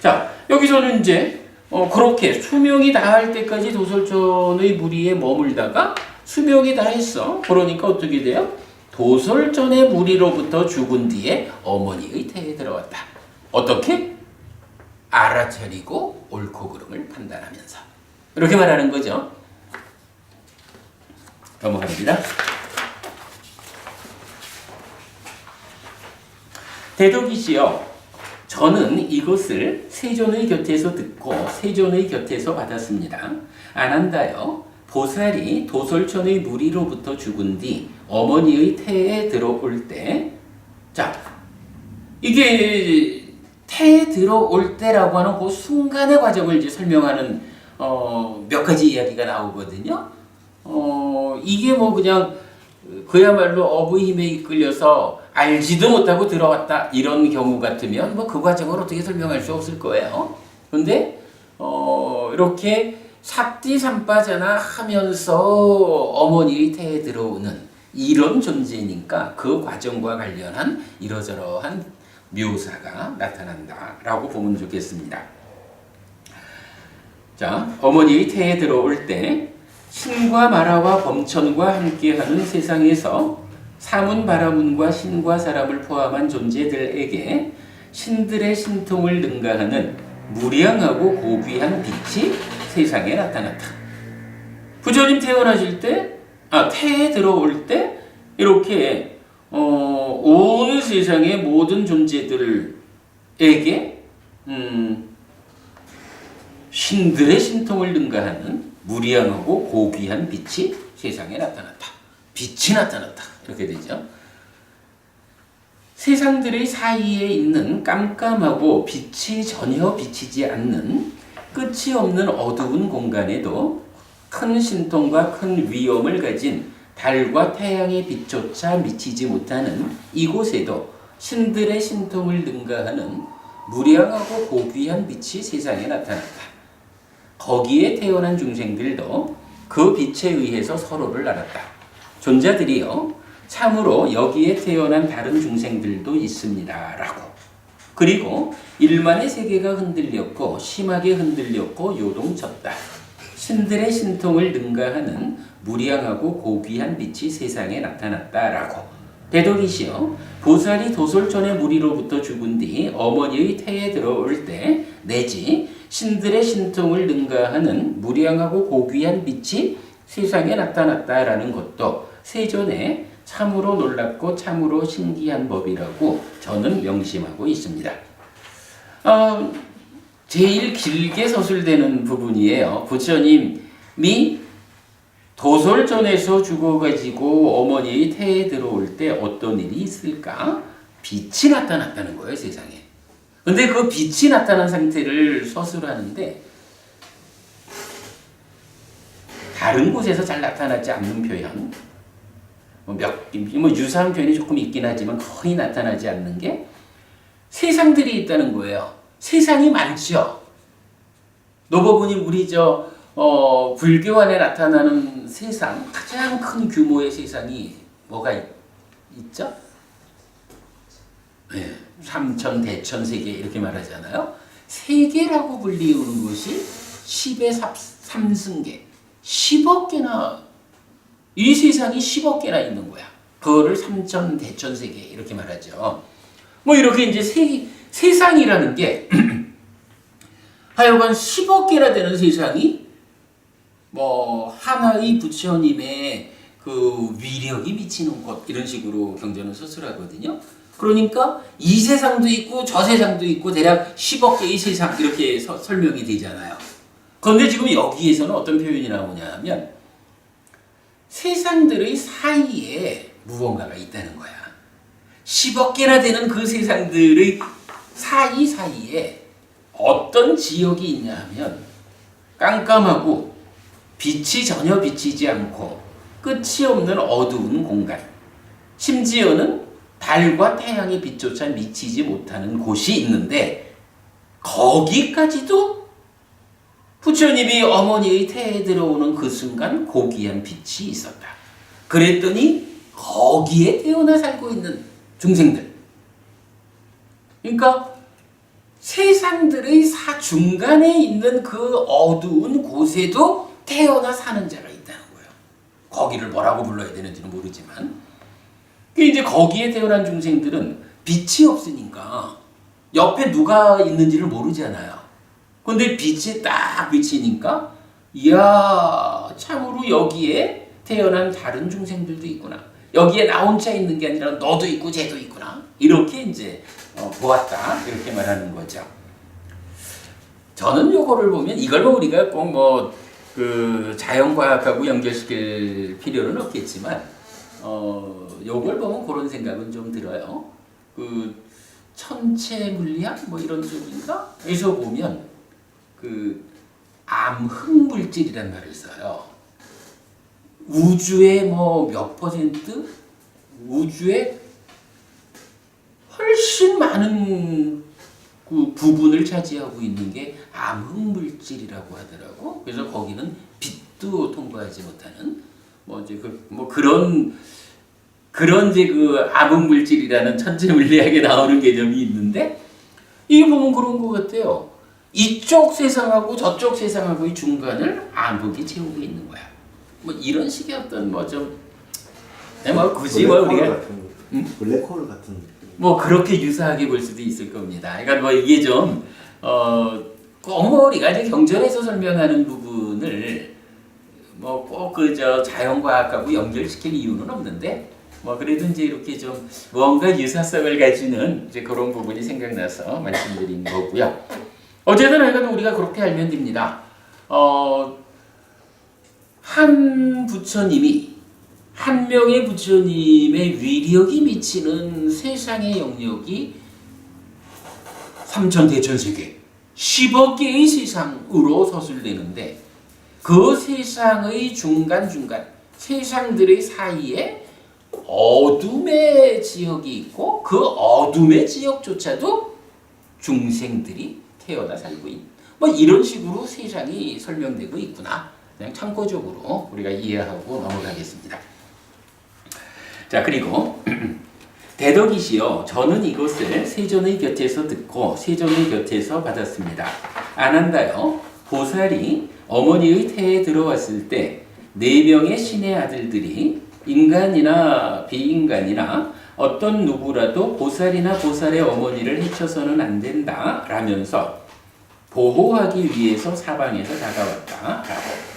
S1: 자, 여기서는 이제 그렇게 수명이 다할 때까지 도솔전의 무리에 머물다가 수명이 다했어. 그러니까 어떻게 돼요? 도솔전의 무리로부터 죽은 뒤에 어머니의 태에 들어왔다. 어떻게? 알아차리고 옳고 그름을 판단하면서. 이렇게 말하는 거죠. 넘어갑니다. 대덕이시여, 저는 이것을 세존의 곁에서 듣고 세존의 곁에서 받았습니다. 안한다여, 보살이 도솔천의 무리로부터 죽은 뒤 어머니의 태에 들어올 때, 자, 이게 태에 들어올 때라고 하는 그 순간의 과정을 이제 설명하는 몇 가지 이야기가 나오거든요. 이게 뭐 그냥 그야말로 어부의 힘에 이끌려서 알지도 못하고 들어왔다 이런 경우 같으면 뭐 그 과정을 어떻게 설명할 수 없을 거예요. 그런데 이렇게 삭디삼빠자나 하면서 어머니의 태에 들어오는 이런 존재니까 그 과정과 관련한 이러저러한 묘사가 나타난다라고 보면 좋겠습니다. 자, 어머니의 태에 들어올 때 신과 마라와 범천과 함께하는 세상에서 사문 바라문과 신과 사람을 포함한 존재들에게 신들의 신통을 능가하는 무량하고 고귀한 빛이 세상에 나타났다. 부처님 태어나실 때, 태에 들어올 때 이렇게 온 세상의 모든 존재들에게 신들의 신통을 능가하는 무량하고 고귀한 빛이 세상에 나타났다. 빛이 나타났다. 이렇게 되죠. 세상들의 사이에 있는 깜깜하고 빛이 전혀 비치지 않는 끝이 없는 어두운 공간에도 큰 신통과 큰 위엄을 가진 달과 태양의 빛조차 미치지 못하는 이곳에도 신들의 신통을 능가하는 무량하고 고귀한 빛이 세상에 나타났다. 거기에 태어난 중생들도 그 빛에 의해서 서로를 알았다. 존자들이요, 참으로 여기에 태어난 다른 중생들도 있습니다. 라고. 그리고 일만의 세계가 흔들렸고 심하게 흔들렸고 요동쳤다. 신들의 신통을 능가하는 무량하고 고귀한 빛이 세상에 나타났다. 라고. 대덕이시여, 보살이 도솔천의 무리로부터 죽은 뒤 어머니의 태에 들어올 때 내지 신들의 신통을 능가하는 무량하고 고귀한 빛이 세상에 나타났다라는 것도 세존에 참으로 놀랍고 참으로 신기한 법이라고 저는 명심하고 있습니다. 제일 길게 서술되는 부분이에요. 부처님이 도솔전에서 죽어가지고 어머니의 태에 들어올 때 어떤 일이 있을까? 빛이 나타났다는 거예요, 세상에. 근데 그 빛이 나타난 상태를 서술하는데 다른 곳에서 잘 나타나지 않는 표현, 유사한 표현이 조금 있긴 하지만 거의 나타나지 않는 게 세상들이 있다는 거예요. 세상이 많죠. 노법은님 우리 불교 안에 나타나는 세상, 가장 큰 규모의 세상이 뭐가 있죠? 네, 삼천, 대천, 세계 이렇게 말하잖아요. 세계라고 불리우는 것이 10의 삼승계, 10억 개나 이 세상이 10억 개나 있는 거야. 그거를 삼천 대천 세계 이렇게 말하죠. 뭐 이렇게 이제 세상이라는 게 하여간 10억 개나 되는 세상이 뭐 하나의 부처님의 그 위력이 미치는 곳 이런 식으로 경전은 서술하거든요. 그러니까 이 세상도 있고 저 세상도 있고 대략 10억 개의 세상 이렇게 설명이 되잖아요. 그런데 지금 여기에서는 어떤 표현이 나오냐 하면 세상들의 사이에 무언가가 있다는 거야. 10억 개나 되는 그 세상들의 사이사이에 어떤 지역이 있냐 하면 깜깜하고 빛이 전혀 비치지 않고 끝이 없는 어두운 공간, 심지어는 달과 태양의 빛조차 미치지 못하는 곳이 있는데 거기까지도 부처님이 어머니의 태에 들어오는 그 순간 고귀한 빛이 있었다. 그랬더니 거기에 태어나 살고 있는 중생들, 그러니까 세상들의 중간에 있는 그 어두운 곳에도 태어나 사는 자가 있다는 거예요. 거기를 뭐라고 불러야 되는지는 모르지만 이제 거기에 태어난 중생들은 빛이 없으니까 옆에 누가 있는지를 모르잖아요. 근데 빛이 딱 비치니까 이야 참으로 여기에 태어난 다른 중생들도 있구나. 여기에 나 혼자 있는 게 아니라 너도 있고 쟤도 있구나. 이렇게 이제 보았다. 이렇게 말하는 거죠. 저는 요거를 보면 이걸 뭐 우리가 꼭 뭐 그 자연과학하고 연결시킬 필요는 없겠지만 요걸 보면 그런 생각은 좀 들어요. 그 천체 물리학 뭐 이런 쪽인가? 여기서 보면 그 암흑 물질이란 말을 써요. 우주의 뭐 몇 퍼센트? 우주의 훨씬 많은 그 부분을 차지하고 있는 게 암흑 물질이라고 하더라고. 그래서 거기는 빛도 통과하지 못하는 뭐 이제 그런 이제 그 암흑 물질이라는 천체 물리학에 나오는 개념이 있는데 이게 보면 그런 것 같아요. 이쪽 세상하고 저쪽 세상하고의 중간을 암흑이 채우고 있는 거야. 뭐 이런 식의 어떤 뭐 좀 뭐 굳이 뭐 우리가
S2: 블랙홀 같은
S1: 뭐 그렇게 유사하게 볼 수도 있을 겁니다. 그러니까 뭐 이게 좀 꼭 뭐 우리가 이제 경전에서 설명하는 부분을 뭐 꼭 그저 자연과학하고 연결시킬 이유는 없는데 뭐 그래도 이제 이렇게 좀 뭔가 유사성을 가지는 이제 그런 부분이 생각나서 말씀드린 거고요. 어쨌든 하여간 우리가 그렇게 알면 됩니다. 한 부처님이 한 명의 부처님의 위력이 미치는 세상의 영역이 삼천대천세계 10억 개의 세상으로 서술되는데 그 세상의 중간중간 세상들의 사이에 어둠의 지역이 있고 그 어둠의 지역조차도 중생들이 태어나 살고 있는 뭐 이런 식으로 세상이 설명되고 있구나. 그냥 참고적으로 우리가 이해하고 넘어가겠습니다. 자, 그리고 대덕이시여 저는 이것을 세존의 곁에서 듣고 세존의 곁에서 받았습니다. 아난다여 보살이 어머니의 태에 들어왔을 때 4명의 신의 아들들이 인간이나 비인간이나 어떤 누구라도 보살이나 보살의 어머니를 해쳐서는 안 된다 라면서 보호하기 위해서 사방에서 다가왔다 라고.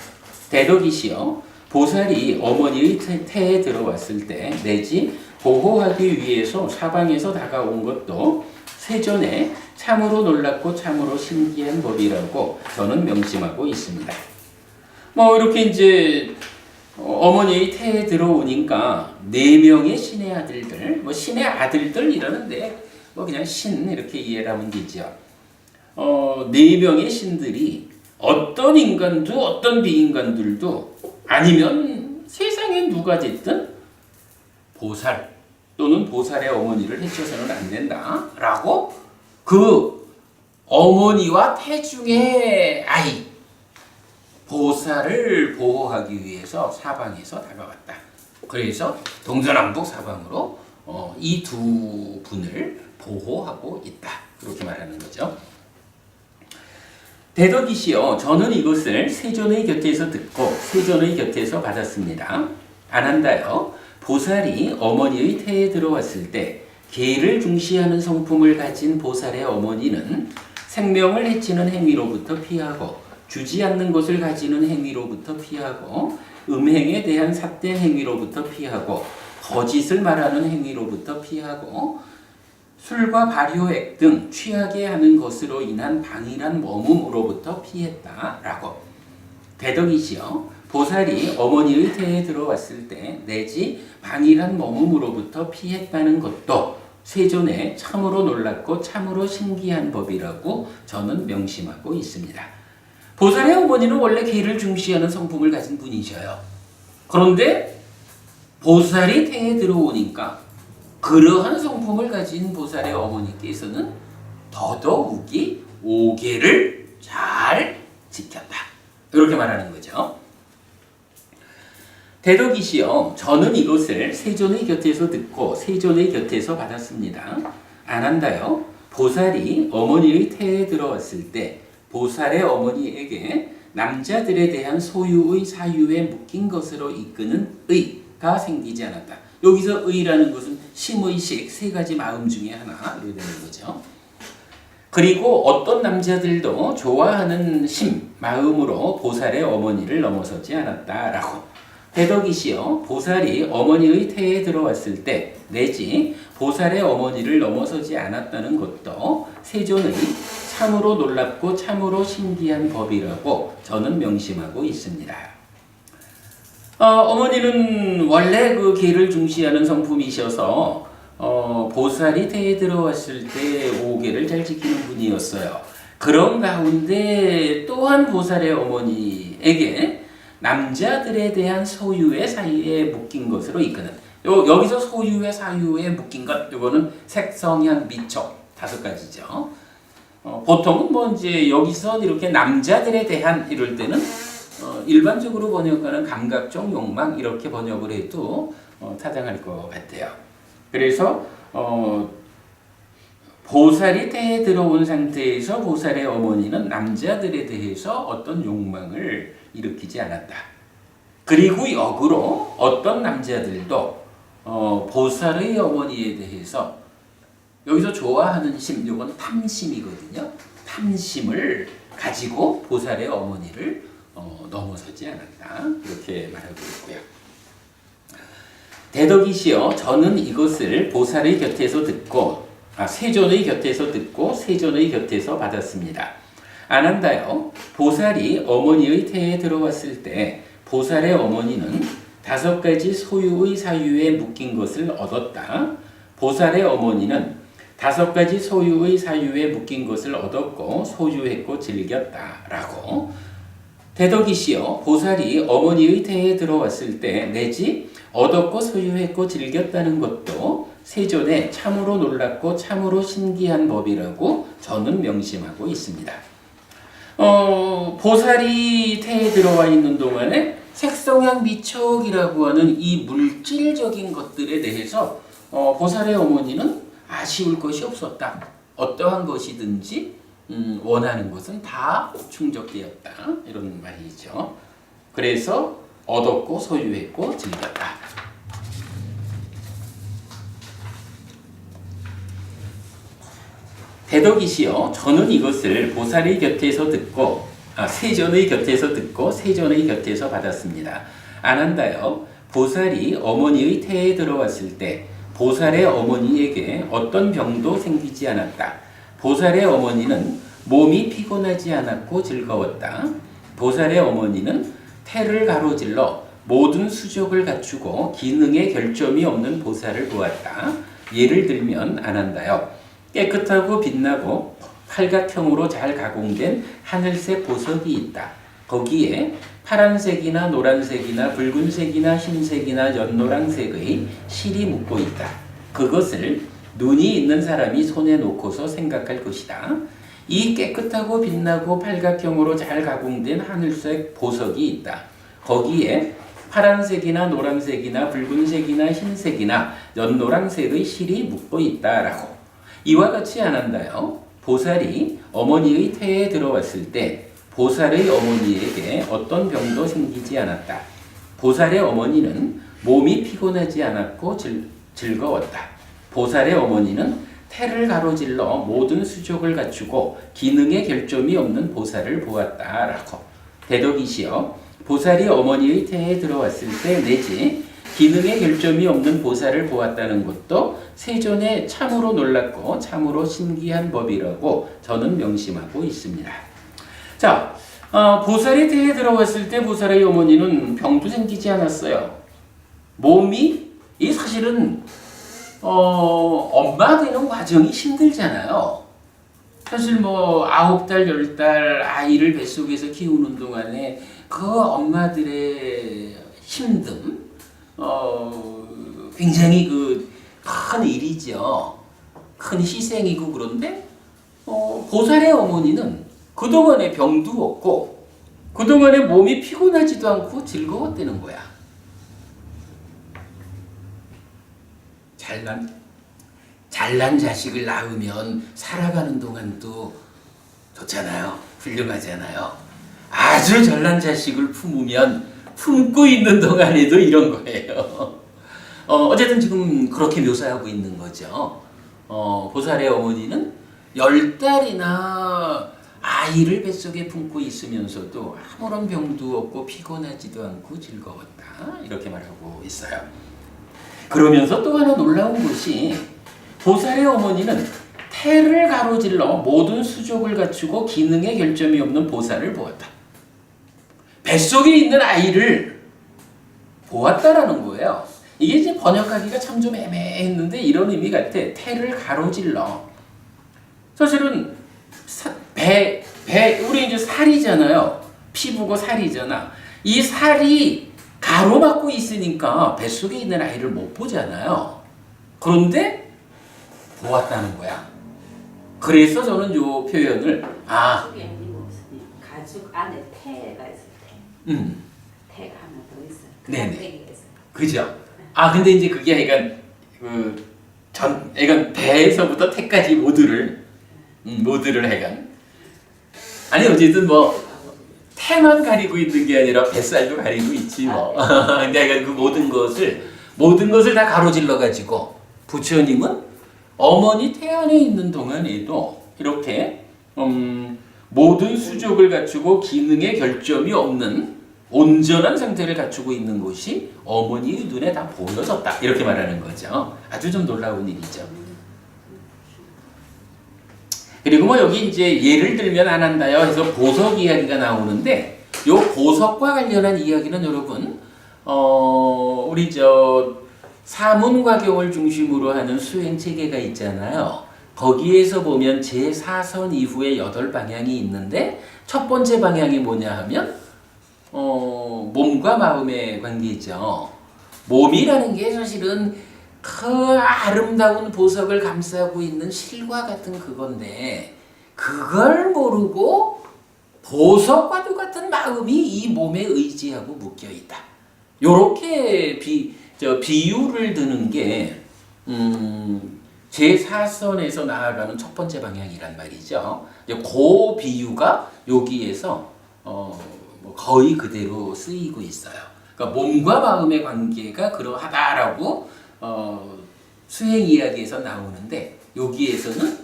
S1: 대덕이시여 보살이 어머니의 태에 들어왔을 때 내지 보호하기 위해서 사방에서 다가온 것도 세존에 참으로 놀랍고 참으로 신기한 법이라고 저는 명심하고 있습니다. 뭐 이렇게 이제 어머니의 태에 들어오니까 4명의 신의 아들들, 뭐 신의 아들들 이러는데 뭐 그냥 신 이렇게 이해를 하면 되죠. 4명의 신들이 어떤 인간도 어떤 비인간들도 아니면 세상에 누가 됐든 보살 또는 보살의 어머니를 해쳐서는 안 된다라고 그 어머니와 태중의 아이 보살을 보호하기 위해서 사방에서 다가왔다. 그래서 동서남북 사방으로 이 두 분을 보호하고 있다. 그렇게 말하는 거죠. 대덕이시여 저는 이것을 세존의 곁에서 듣고 세존의 곁에서 받았습니다. 안한다여 보살이 어머니의 태에 들어왔을 때 개를 중시하는 성품을 가진 보살의 어머니는 생명을 해치는 행위로부터 피하고 주지 않는 것을 가지는 행위로부터 피하고 음행에 대한 삿된 행위로부터 피하고 거짓을 말하는 행위로부터 피하고 술과 발효액 등 취하게 하는 것으로 인한 방일한 머금으로부터 피했다라고. 대덕이시여 보살이 어머니의 태에 들어왔을 때 내지 방일한 머금으로부터 피했다는 것도 세존에 참으로 놀랍고 참으로 신기한 법이라고 저는 명심하고 있습니다. 보살의 어머니는 원래 개를 중시하는 성품을 가진 분이셔요. 그런데 보살이 태에 들어오니까 그러한 성품을 가진 보살의 어머니께서는 더더욱이 오계를 잘 지켰다. 이렇게 말하는 거죠. 대덕이시여 저는 이것을 세존의 곁에서 듣고 세존의 곁에서 받았습니다. 안한다여 보살이 어머니의 태에 들어왔을 때 보살의 어머니에게 남자들에 대한 소유의 사유에 묶인 것으로 이끄는 의가 생기지 않았다. 여기서 의라는 것은 심의식 세 가지 마음 중에 하나 이렇게 되는 거죠. 그리고 어떤 남자들도 좋아하는 심, 마음으로 보살의 어머니를 넘어서지 않았다라고. 대덕이시여 보살이 어머니의 태에 들어왔을 때 내지 보살의 어머니를 넘어서지 않았다는 것도 세존의 참으로 놀랍고 참으로 신기한 법이라고 저는 명심하고 있습니다. 어머니는 원래 그 개를 중시하는 성품이셔서 보살이 태에 들어왔을 때 오계를 잘 지키는 분이었어요. 그런 가운데 또한 보살의 어머니에게 남자들에 대한 소유의 사유에 묶인 것으로 이끄는 여기서 소유의 사유에 묶인 것 이거는 색성향 미촉 5가지죠. 보통은 뭐 이제 여기서 이렇게 남자들에 대한 이럴 때는 일반적으로 번역하는 감각적 욕망 이렇게 번역을 해도 타당할 것 같아요. 그래서 보살이 태에 들어온 상태에서 보살의 어머니는 남자들에 대해서 어떤 욕망을 일으키지 않았다. 그리고 역으로 어떤 남자들도 보살의 어머니에 대해서 여기서 좋아하는 심, 이건 탐심이거든요. 탐심을 가지고 보살의 어머니를 넘어서지 않았다. 이렇게 말하고 있고요. 대덕이시여 저는 이것을 보살의 곁에서 듣고 세존의 곁에서 듣고 세존의 곁에서 받았습니다. 안한다여 보살이 어머니의 태에 들어왔을 때 보살의 어머니는 5가지 소유의 사유에 묶인 것을 얻었다. 보살의 어머니는 5가지 소유의 사유에 묶인 것을 얻었고 소유했고 즐겼다라고. 대덕이시여 보살이 어머니의 태에 들어왔을 때 내지 얻었고 소유했고 즐겼다는 것도 세존에 참으로 놀랍고 참으로 신기한 법이라고 저는 명심하고 있습니다. 보살이 태에 들어와 있는 동안에 색성향 미촉이라고 하는 이 물질적인 것들에 대해서 보살의 어머니는 아쉬울 것이 없었다. 어떠한 것이든지 원하는 것은 다 충족되었다. 이런 말이죠. 그래서 얻었고 소유했고 즐겼다. 대덕이시여 저는 이것을 보살의 곁에서 듣고 세존의 곁에서 듣고 세존의 곁에서 받았습니다. 안한다여 보살이 어머니의 태에 들어왔을 때 보살의 어머니에게 어떤 병도 생기지 않았다. 보살의 어머니는 몸이 피곤하지 않았고 즐거웠다. 보살의 어머니는 태를 가로질러 모든 수족을 갖추고 기능에 결점이 없는 보살을 보았다. 예를 들면 안한다여 깨끗하고 빛나고 팔각형으로 잘 가공된 하늘색 보석이 있다. 거기에 파란색이나 노란색이나 붉은색이나 흰색이나 연노란색의 실이 묶고 있다. 그것을 눈이 있는 사람이 손에 놓고서 생각할 것이다. 이 깨끗하고 빛나고 팔각형으로 잘 가공된 하늘색 보석이 있다. 거기에 파란색이나 노란색이나 붉은색이나 흰색이나 연노란색의 실이 묶고 있다라고. 이와 같이 안한다요. 보살이 어머니의 태에 들어왔을 때 보살의 어머니에게 어떤 병도 생기지 않았다. 보살의 어머니는 몸이 피곤하지 않았고 즐거웠다. 보살의 어머니는 태를 가로질러 모든 수족을 갖추고 기능의 결점이 없는 보살을 보았다라고. 대덕이시여, 보살이 어머니의 태에 들어왔을 때 내지 기능의 결점이 없는 보살을 보았다는 것도 세존에 참으로 놀랍고 참으로 신기한 법이라고 저는 명심하고 있습니다. 자, 보살이 태에 들어왔을 때 보살의 어머니는 병도 생기지 않았어요. 몸이 이 사실은 엄마 되는 과정이 힘들잖아요. 사실 뭐 9달, 10달 아이를 뱃속에서 키우는 동안에 그 엄마들의 힘듦, 굉장히 큰 일이죠. 큰 희생이고. 그런데 보살의 어머니는 그동안에 병도 없고 그동안에 몸이 피곤하지도 않고 즐거웠다는 거야. 잘난 자식을 낳으면 살아가는 동안도 좋잖아요. 훌륭하잖아요. 아주 잘난 자식을 품고 있는 동안에도 이런 거예요. 어쨌든 지금 그렇게 묘사하고 있는 거죠. 보살의 어머니는 10달이나 아이를 뱃속에 품고 있으면서도 아무런 병도 없고 피곤하지도 않고 즐거웠다. 이렇게 말하고 있어요. 그러면서 또 하나 놀라운 것이 보살의 어머니는 태를 가로질러 모든 수족을 갖추고 기능의 결점이 없는 보살을 보았다. 뱃속에 있는 아이를 보았다라는 거예요. 이게 이제 번역하기가 참 좀 애매했는데 이런 의미 같아. 태를 가로질러. 사실은 우리 이제 살이잖아요. 피부고 살이잖아. 이 살이 가로막고 있으니까 뱃속에 있는 아이를 못 보잖아요. 그런데 보았다는 거야. 그래서 저는 이 표현을
S3: 가죽이 아니고 가죽 안에 태가 있어요. 태가 하나 더 있어요.
S1: 네네. 그죠? 근데 이제 그게 그러니까 배에서부터 태까지 모두를 해간. 아니 어쨌든 뭐 태만 가리고 있는 게 아니라 뱃살도 가리고 있지 뭐. 근데 그 모든 것을 다 가로질러 가지고 부처님은 어머니 태 안에 있는 동안에도 이렇게 모든 수족을 갖추고 기능의 결점이 없는 온전한 상태를 갖추고 있는 것이 어머니의 눈에 다 보여졌다. 이렇게 말하는 거죠. 아주 좀 놀라운 일이죠. 그리고 뭐 여기 이제 예를 들면 안 한다요 해서 보석 이야기가 나오는데 요 보석과 관련한 이야기는 여러분 우리 사문과경을 중심으로 하는 수행 체계가 있잖아요. 거기에서 보면 제4선 이후에 8방향이 있는데 첫 번째 방향이 뭐냐 하면 몸과 마음의 관계죠. 몸이라는 게 사실은 그 아름다운 보석을 감싸고 있는 실과 같은 그건데 그걸 모르고 보석과 똑같은 마음이 이 몸에 의지하고 묶여 있다. 요렇게 비유를 드는 게 제4선에서 나아가는 첫 번째 방향이란 말이죠. 그 비유가 여기에서 거의 그대로 쓰이고 있어요. 그러니까 몸과 마음의 관계가 그러하다라고 수행 이야기에서 나오는데 여기에서는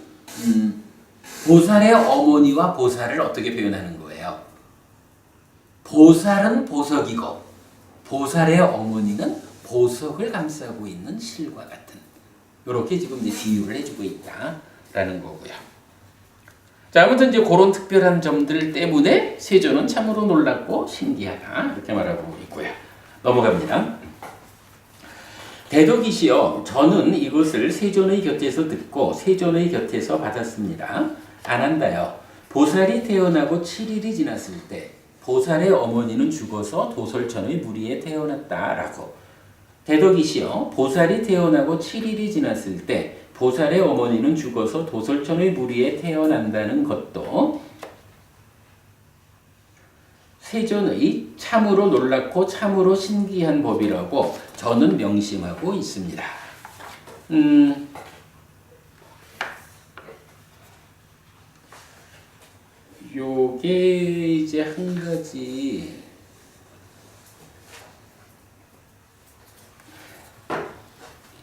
S1: 보살의 어머니와 보살을 어떻게 표현하는 거예요? 보살은 보석이고 보살의 어머니는 보석을 감싸고 있는 실과 같은 이렇게 지금 이제 비유를 해주고 있다라는 거고요. 자, 아무튼 이제 그런 특별한 점들 때문에 세존은 참으로 놀랍고 신기하다 이렇게 말하고 있고요. 넘어갑니다. 대덕이시여, 저는 이것을 세존의 곁에서 듣고 세존의 곁에서 받았습니다. 안한다여, 보살이 태어나고 7일이 지났을 때 보살의 어머니는 죽어서 도솔천의 무리에 태어났다라고. 대덕이시여, 보살이 태어나고 7일이 지났을 때 보살의 어머니는 죽어서 도솔천의 무리에 태어난다는 것도 세존의 참으로 놀랍고 참으로 신기한 법이라고 저는 명심하고 있습니다. 요게 이제 한 가지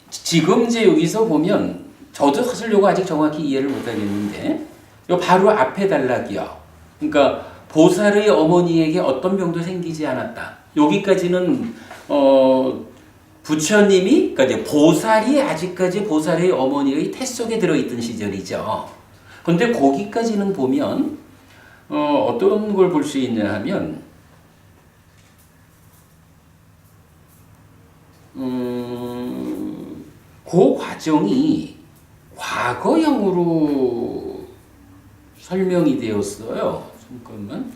S1: 지금 이제 여기서 보면 저도 사실 요거 아직 정확히 이해를 못 하겠는데 요 바로 앞에 단락이요. 그러니까 보살의 어머니에게 어떤 병도 생기지 않았다. 여기까지는 부처님이 그러니까 이제 보살이 아직까지 보살의 어머니의 태 속에 들어있던 시절이죠. 근데 거기까지는 보면 어떤 걸 볼 수 있냐 하면 그 과정이 과거형으로 설명이 되었어요. 잠깐만.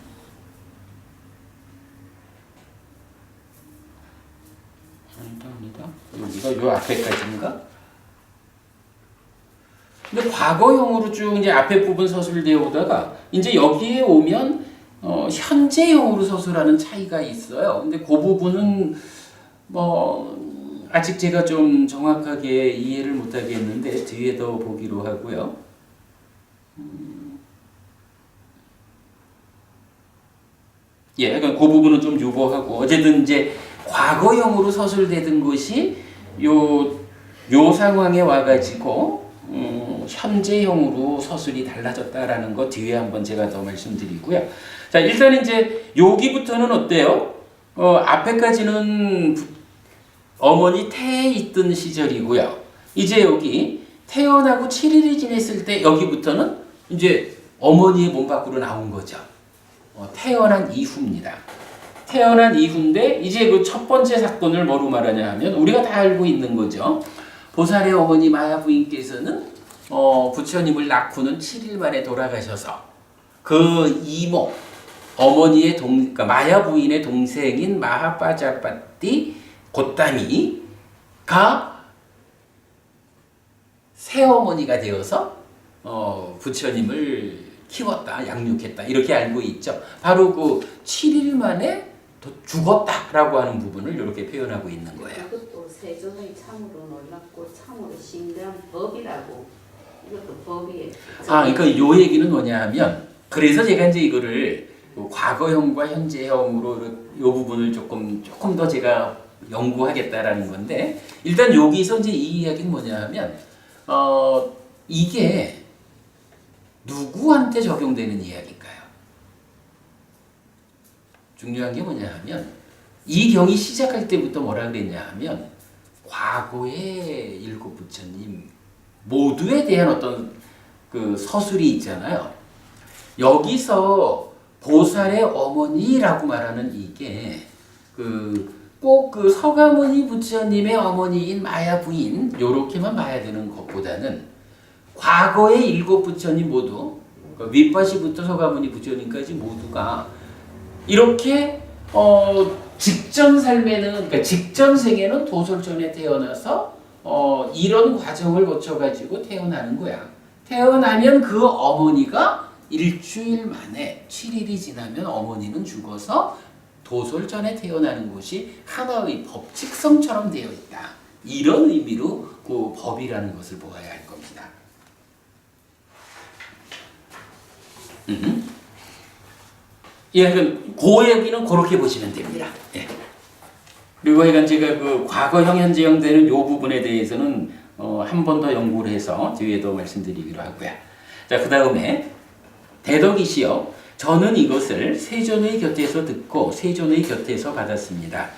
S1: 아니다. 여기가 요 앞에까지인가? 근데 과거형으로 쭉 이제 앞에 부분 서술되어 오다가 이제 여기에 오면 현재형으로 서술하는 차이가 있어요. 근데 그 부분은 아직 제가 좀 정확하게 이해를 못 하겠는데 뒤에 더 보기로 하고요. 예, 그러니까 그 부분은 좀 유보하고 어쨌든 이제 과거형으로 서술되던 것이 요 상황에 와가지고 현재형으로 서술이 달라졌다라는 거 뒤에 한번 제가 더 말씀드리고요. 자, 일단 이제 여기부터는 어때요? 앞에까지는 어머니 태에 있던 시절이고요. 이제 여기 태어나고 7일이 지냈을 때 여기부터는 이제 어머니의 몸 밖으로 나온 거죠. 태어난 이후입니다. 태어난 이후인데 이제 그 첫 번째 사건을 뭐로 말하냐 하면 우리가 다 알고 있는 거죠. 보살의 어머니 마야 부인께서는 부처님을 낳고는 7일 만에 돌아가셔서 그 이모 어머니의 그러니까 마야 부인의 동생인 마하빠자빠띠 고따미가 새어머니가 되어서 부처님을 키웠다, 양육했다 이렇게 알고 있죠. 바로 그 7일 만에 죽었다라고 하는 부분을 이렇게 표현하고 있는 거예요.
S3: 이것도 세존의 참으로 놀랍고 참으로 신대한 법이라고. 이것도 법이에요.
S1: 그러니까 요 얘기는 뭐냐하면 그래서 제가 이제 이거를 과거형과 현재형으로 요 부분을 조금 더 제가 연구하겠다라는 건데 일단 여기서 이제 이 이야기는 뭐냐하면 이게 누구한테 적용되는 이야기일까요? 중요한 게 뭐냐 하면 이 경이 시작할 때부터 뭐라 그랬냐 하면 과거의 일곱 부처님 모두에 대한 어떤 그 서술이 있잖아요. 여기서 보살의 어머니라고 말하는 이게 꼭 그 서가모니 부처님의 어머니인 마야 부인 요렇게만 봐야 되는 것보다는 과거의 일곱 부처님 모두 윗바시부터 서가모니 부처님까지 모두가 이렇게 직전 삶에는 그러니까 직전 생에는 도솔전에 태어나서 이런 과정을 거쳐 가지고 태어나는 거야. 태어나면 그 어머니가 일주일 만에 7일이 지나면 어머니는 죽어서 도솔전에 태어나는 것이 하나의 법칙성처럼 되어 있다. 이런 의미로 그 법이라는 것을 보아야 할 겁니다. 예, 그 얘기는 그렇게 보시면 됩니다. 예. 그리고 제가 그 과거형, 현재형 되는 이 부분에 대해서는 한 번 더 연구를 해서 뒤에도 말씀드리기로 하고요. 자, 그 다음에 대덕이시여, 저는 이것을 세존의 곁에서 듣고 세존의 곁에서 받았습니다.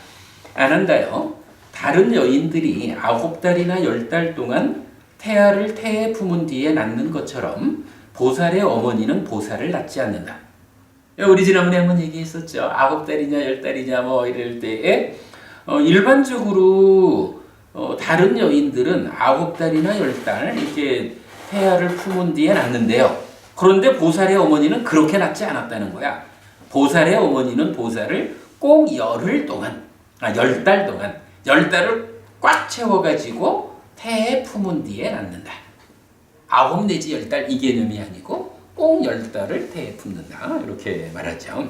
S1: 안한다여, 다른 여인들이 9달이나 10달 동안 태아를 태에 품은 뒤에 낳는 것처럼 보살의 어머니는 보살을 낳지 않는다. 우리 지난번에 한번 얘기했었죠. 9달이냐 10달이냐 뭐 이럴 때에 일반적으로 다른 여인들은 9달이나 10달 이렇게 태아를 품은 뒤에 낳는데요. 그런데 보살의 어머니는 그렇게 낳지 않았다는 거야. 보살의 어머니는 보살을 꼭 10달 동안 10달을 꽉 채워가지고 태에 품은 뒤에 낳는다. 9 내지 10달 이 개념이 아니고 꼭 10달을 태에 품는다. 이렇게 말하죠.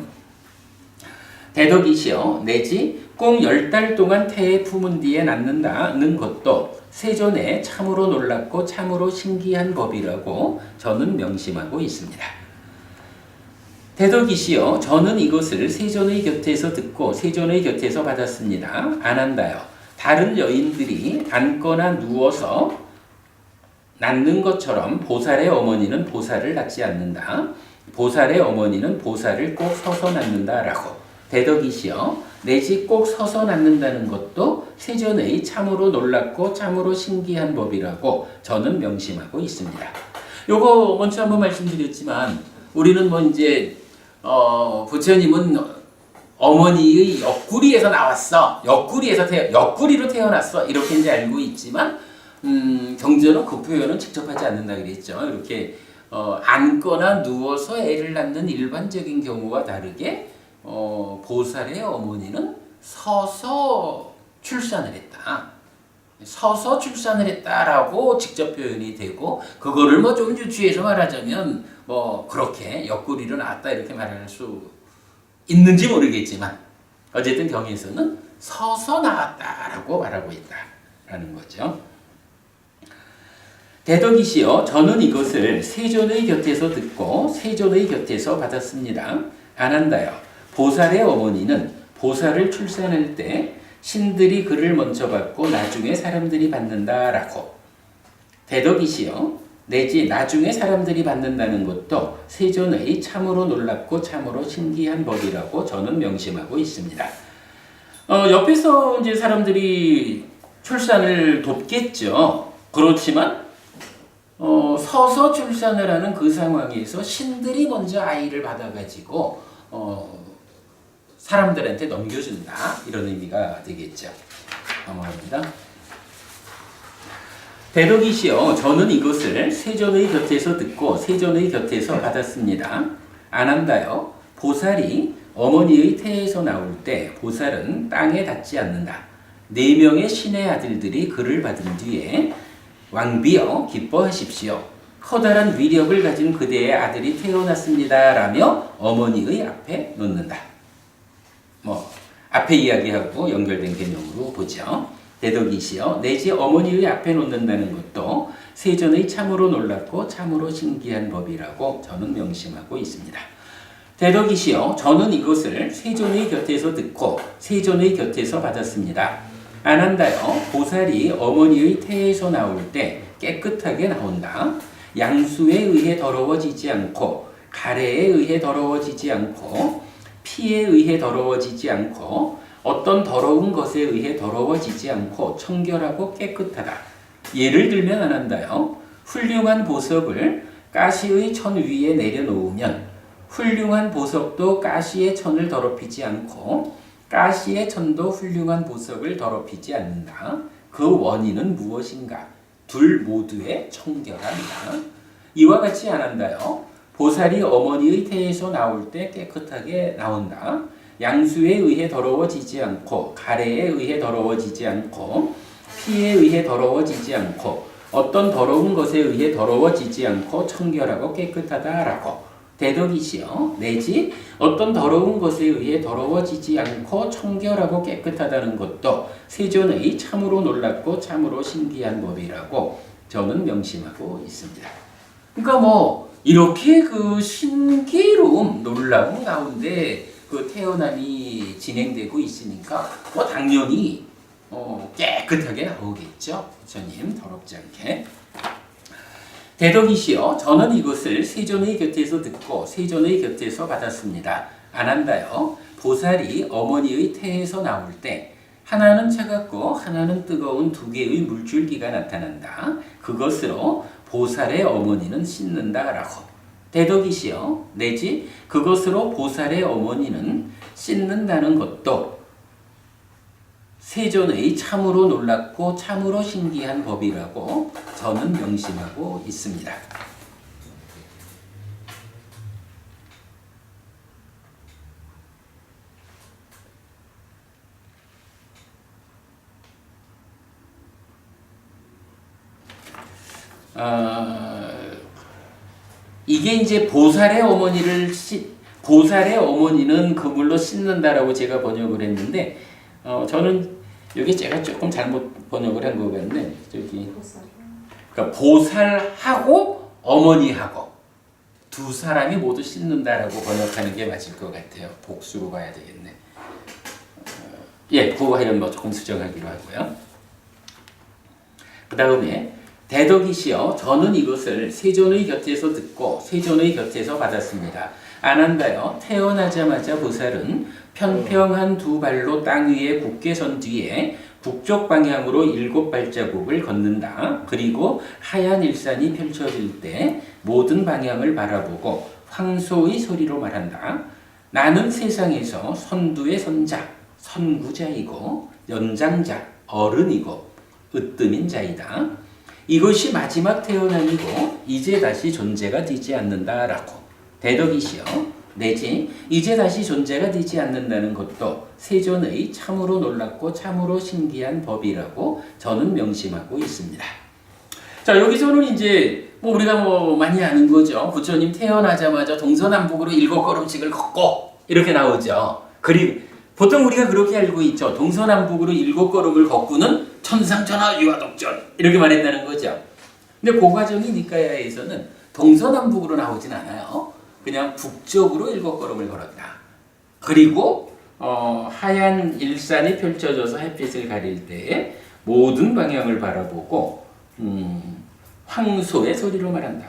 S1: 대덕이시여, 내지 꼭 10달 동안 태에 품은 뒤에 낳는다는 것도 세존에 참으로 놀랍고 참으로 신기한 법이라고 저는 명심하고 있습니다. 대덕이시여 저는 이것을 세존의 곁에서 듣고 세존의 곁에서 받았습니다. 안 한다요. 다른 여인들이 앉거나 누워서 낳는 것처럼 보살의 어머니는 보살을 낳지 않는다. 보살의 어머니는 보살을 꼭 서서 낳는다라고. 대덕이시여 내지 꼭 서서 낳는다는 것도 세존의 참으로 놀랍고 참으로 신기한 법이라고 저는 명심하고 있습니다. 요거 먼저 한번 말씀드렸지만 우리는 뭐 이제 부처님은 어머니의 옆구리에서 나왔어. 옆구리로 태어났어. 이렇게 이제 알고 있지만 경전은 그 표현은 직접 하지 않는다 그랬죠. 이렇게 앉거나 누워서 애를 낳는 일반적인 경우와 다르게 보살의 어머니는 서서 출산을 했다. 서서 출산을 했다라고 직접 표현이 되고 그거를 뭐 좀 유추해서 말하자면 뭐 그렇게 옆구리로 낳았다 이렇게 말할 수 있는지 모르겠지만 어쨌든 경에서는 서서 낳았다라고 말하고 있다라는 거죠. 대덕이시여 저는 이것을 세존의 곁에서 듣고 세존의 곁에서 받았습니다. 안 한다요. 보살의 어머니는 보살을 출산할 때 신들이 그를 먼저 받고 나중에 사람들이 받는다라고. 대덕이시여 내지 나중에 사람들이 받는다는 것도 세존의 참으로 놀랍고 참으로 신기한 법이라고 저는 명심하고 있습니다. 옆에서 이제 사람들이 출산을 돕겠죠. 그렇지만 서서 출산을 하는 그 상황에서 신들이 먼저 아이를 받아가지고 사람들한테 넘겨준다 이런 의미가 되겠죠. 넘어갑니다. 대덕이시여 저는 이것을 세존의 곁에서 듣고 세존의 곁에서 받았습니다. 안 한다요. 보살이 어머니의 태에서 나올 때 보살은 땅에 닿지 않는다. 4명의 신의 아들들이 그를 받은 뒤에 왕비여 기뻐하십시오. 커다란 위력을 가진 그대의 아들이 태어났습니다. 라며 어머니의 앞에 놓는다. 뭐 앞에 이야기하고 연결된 개념으로 보죠. 대덕이시여 내지 어머니의 앞에 놓는다는 것도 세존의 참으로 놀랍고 참으로 신기한 법이라고 저는 명심하고 있습니다. 대덕이시여 저는 이것을 세존의 곁에서 듣고 세존의 곁에서 받았습니다. 안 한다요. 보살이 어머니의 태에서 나올 때 깨끗하게 나온다. 양수에 의해 더러워지지 않고 가래에 의해 더러워지지 않고 피에 의해 더러워지지 않고 어떤 더러운 것에 의해 더러워지지 않고 청결하고 깨끗하다. 예를 들면 안 한다요. 훌륭한 보석을 가시의 천 위에 내려놓으면 훌륭한 보석도 가시의 천을 더럽히지 않고 가시의 천도 훌륭한 보석을 더럽히지 않는다. 그 원인은 무엇인가? 둘 모두의 청결함이다. 이와 같이 안 한다요. 보살이 어머니의 태에서 나올 때 깨끗하게 나온다. 양수에 의해 더러워지지 않고 가래에 의해 더러워지지 않고 피에 의해 더러워지지 않고 어떤 더러운 것에 의해 더러워지지 않고 청결하고 깨끗하다라고. 대덕이시여 내지 어떤 더러운 것에 의해 더러워지지 않고 청결하고 깨끗하다는 것도 세존의 참으로 놀랍고 참으로 신기한 법이라고 저는 명심하고 있습니다. 그러니까 뭐 이렇게 그 신기로움 놀라움 가운데 그 태어남이 진행되고 있으니까 뭐 당연히 깨끗하게 나오겠죠. 부처님 더럽지 않게. 대덕이시여 저는 이것을 세존의 곁에서 듣고 세존의 곁에서 받았습니다. 안 한다요. 보살이 어머니의 태에서 나올 때 하나는 차갑고 하나는 뜨거운 2개의 물줄기가 나타난다. 그것으로 보살의 어머니는 씻는다라고. 대덕이시여 내지 그것으로 보살의 어머니는 씻는다는 것도 세존의 참으로 놀랍고 참으로 신기한 법이라고 저는 명심하고 있습니다. 이게 이제 보살의 어머니는 그물로 씻는다라고 제가 번역을 했는데 저는 여기 제가 조금 잘못 번역을 한 것 같네. 저기 그러니까 보살하고 어머니하고 두 사람이 모두 씻는다라고 번역하는 게 맞을 것 같아요. 복수로 봐야 되겠네. 그거 하여튼 뭐 조금 수정하기로 하고요. 그 다음에 대덕이시여 저는 이것을 세존의 곁에서 듣고 세존의 곁에서 받았습니다. 아난가여 태어나자마자 보살은 편평한 두 발로 땅 위에 굳게 선 뒤에 북쪽 방향으로 7발자국을 걷는다. 그리고 하얀 일산이 펼쳐질 때 모든 방향을 바라보고 황소의 소리로 말한다. 나는 세상에서 선두의 선자, 선구자이고 연장자, 어른이고 으뜸인 자이다. 이것이 마지막 태어남이고 이제 다시 존재가 되지 않는다라고. 대덕이시여 내지 이제 다시 존재가 되지 않는다는 것도 세존의 참으로 놀랍고 참으로 신기한 법이라고 저는 명심하고 있습니다. 자, 여기서는 이제 우리가 많이 아는 거죠. 부처님 태어나자마자 동서남북으로 7걸음씩을 걷고 이렇게 나오죠. 그리고 보통 우리가 그렇게 알고 있죠. 동서남북으로 7걸음을 걷고는 천상천하 유아독전 이렇게 말했다는 거죠. 근데 그 과정이 니까야에서는 동서남북으로 나오진 않아요. 그냥 북쪽으로 7걸음을 걸었다. 그리고 하얀 일산이 펼쳐져서 햇빛을 가릴 때에 모든 방향을 바라보고 황소의 소리로 말한다.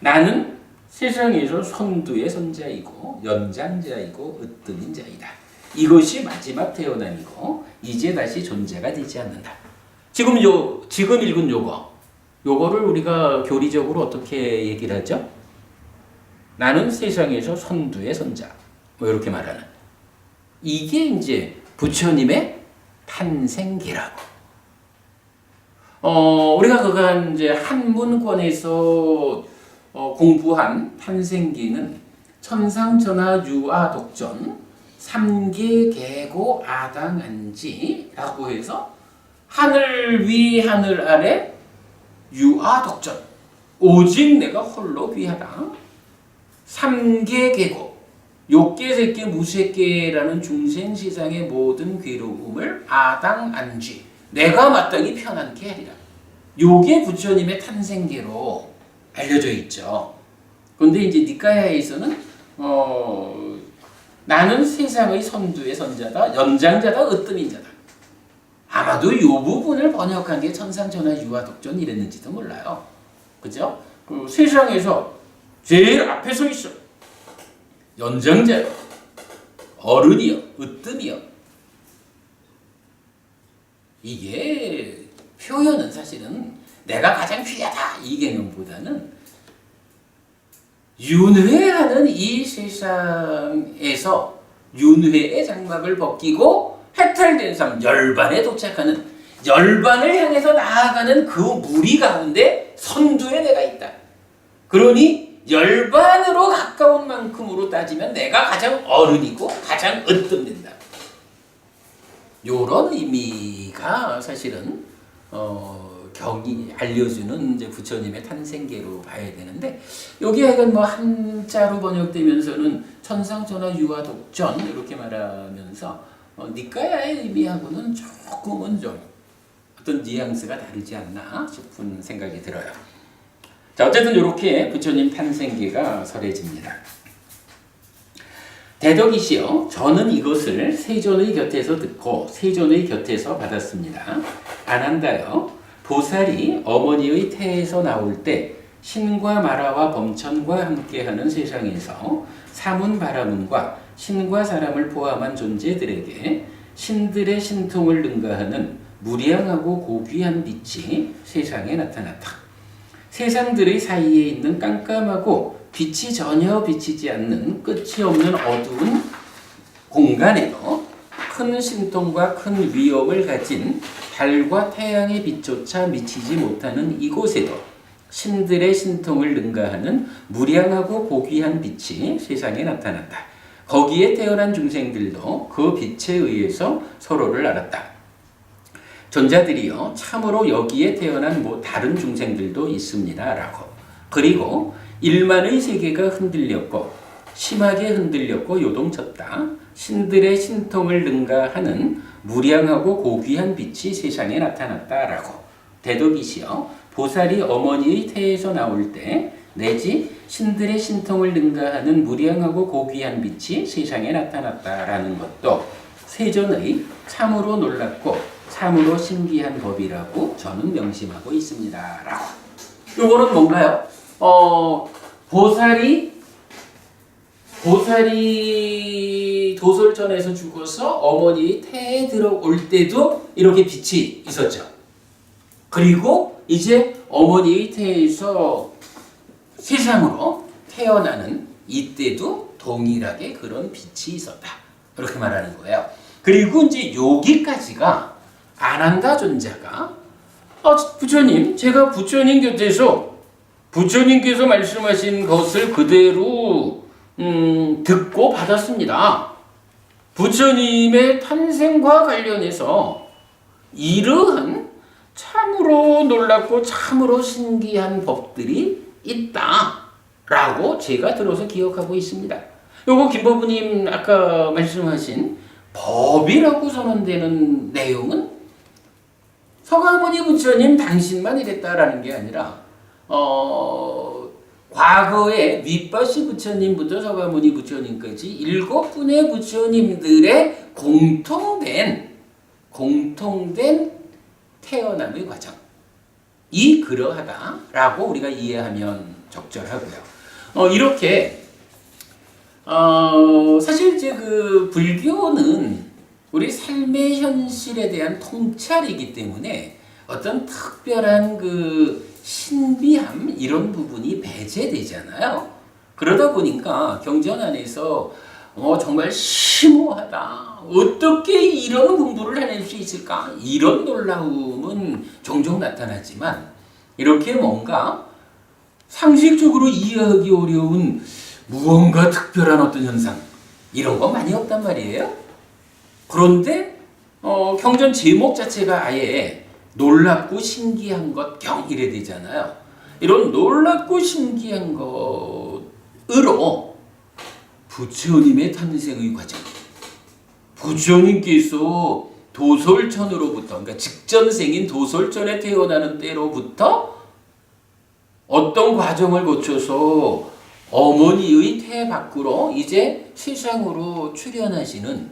S1: 나는 세상에서 선두의 선자이고 연장자이고 으뜸인 자이다. 이것이 마지막 태어남이고 이제 다시 존재가 되지 않는다. 지금 읽은 요거를 우리가 교리적으로 어떻게 얘기를 하죠? 나는 세상에서 선두의 선자. 이렇게 말하는. 이게 이제 부처님의 탄생기라고. 우리가 그간 이제 한문권에서 공부한 탄생기는 천상천하 유아독전 3계 계고 아당안지라고 해서 하늘 위 하늘 아래 유아독전 오직 내가 홀로 귀하다. 3계 계고 욕계 색계 무색계라는 중생시장의 모든 괴로움을 아당안지 내가 마땅히 편안케 하리라. 요게 부처님의 탄생계로 알려져 있죠. 그런데 이제 니까야에서는 나는 세상의 선두의 선자다, 연장자다, 으뜸인 자다. 아마도 이 부분을 번역한 게 천상천하 유아독전 이랬는지도 몰라요. 그죠? 그 세상에서 제일 앞에 서 있어. 연장자요, 어른이요, 으뜸이요. 이게 표현은 사실은 내가 가장 귀하다 이 개념보다는 윤회하는 이 세상에서 윤회의 장막을 벗기고 해탈된 삶, 열반에 도착하는 열반을 향해서 나아가는 그 무리 가운데 선두에 내가 있다. 그러니 열반으로 가까운 만큼으로 따지면 내가 가장 어른이고 가장 으뜸된다. 요런 의미가 사실은 경이 알려주는 이제 부처님의 탄생계로 봐야 되는데 여기 하여간 한자로 번역되면서는 천상천하 유아독전 이렇게 말하면서 니까야의 의미하고는 조금은 좀 어떤 뉘앙스가 다르지 않나 싶은 생각이 들어요. 자, 어쨌든 이렇게 부처님 탄생계가 설해집니다. 대덕이시여 저는 이것을 세존의 곁에서 듣고 세존의 곁에서 받았습니다. 아난다여 보살이 어머니의 태에서 나올 때 신과 마라와 범천과 함께하는 세상에서 사문 바라문과 신과 사람을 포함한 존재들에게 신들의 신통을 능가하는 무량하고 고귀한 빛이 세상에 나타났다. 세상들의 사이에 있는 깜깜하고 빛이 전혀 비치지 않는 끝이 없는 어두운 공간에도 큰 신통과 큰 위엄을 가진 달과 태양의 빛조차 미치지 못하는 이곳에도 신들의 신통을 능가하는 무량하고 고귀한 빛이 세상에 나타난다. 거기에 태어난 중생들도 그 빛에 의해서 서로를 알았다. 전자들이여 참으로 여기에 태어난 다른 중생들도 있습니다. 라고. 그리고 일만의 세계가 흔들렸고 심하게 흔들렸고 요동쳤다. 신들의 신통을 능가하는 무량하고 고귀한 빛이 세상에 나타났다. 라고. 대덕이시여 보살이 어머니의 태에서 나올 때 내지 신들의 신통을 능가하는 무량하고 고귀한 빛이 세상에 나타났다라는 것도 세존의 참으로 놀랍고 참으로 신기한 법이라고 저는 명심하고 있습니다. 라고. 요거는 뭔가요? 보살이 도솔천에서 죽어서 어머니 태에 들어올 때도 이렇게 빛이 있었죠. 그리고 이제 어머니의 태에서 세상으로 태어나는 이때도 동일하게 그런 빛이 있었다. 이렇게 말하는 거예요. 그리고 이제 여기까지가 아난다 존자가 부처님, 제가 부처님 곁에서 부처님께서 말씀하신 것을 그대로 듣고 받았습니다. 부처님의 탄생과 관련해서 이러한 참으로 놀랍고 참으로 신기한 법들이 있다라고 제가 들어서 기억하고 있습니다. 요거 김법부님 아까 말씀하신 법이라고 선언되는 내용은 서가모니 부처님 당신만 이랬다라는 게 아니라 과거에 윗바시 부처님부터 서가모니 부처님까지 7분의 부처님들의 공통된 태어남의 과정이 그러하다라고 우리가 이해하면 적절하고요. 이렇게 사실 이제 그 불교는 우리 삶의 현실에 대한 통찰이기 때문에 어떤 특별한 그 신비함 이런 부분이 배제되잖아요. 그러다 보니까 경전 안에서 정말 심오하다. 어떻게 이런 공부를 해낼 수 있을까? 이런 놀라움은 종종 나타나지만 이렇게 뭔가 상식적으로 이해하기 어려운 무언가 특별한 어떤 현상 이런 건 많이 없단 말이에요. 그런데 경전 제목 자체가 아예 놀랍고 신기한 것 경 이래 되잖아요. 이런 놀랍고 신기한 것으로 부처님의 탄생의 과정, 부처님께서 도솔천으로부터, 그러니까 직전생인 도솔천에 태어나는 때로부터 어떤 과정을 거쳐서 어머니의 태 밖으로 이제 세상으로 출현하시는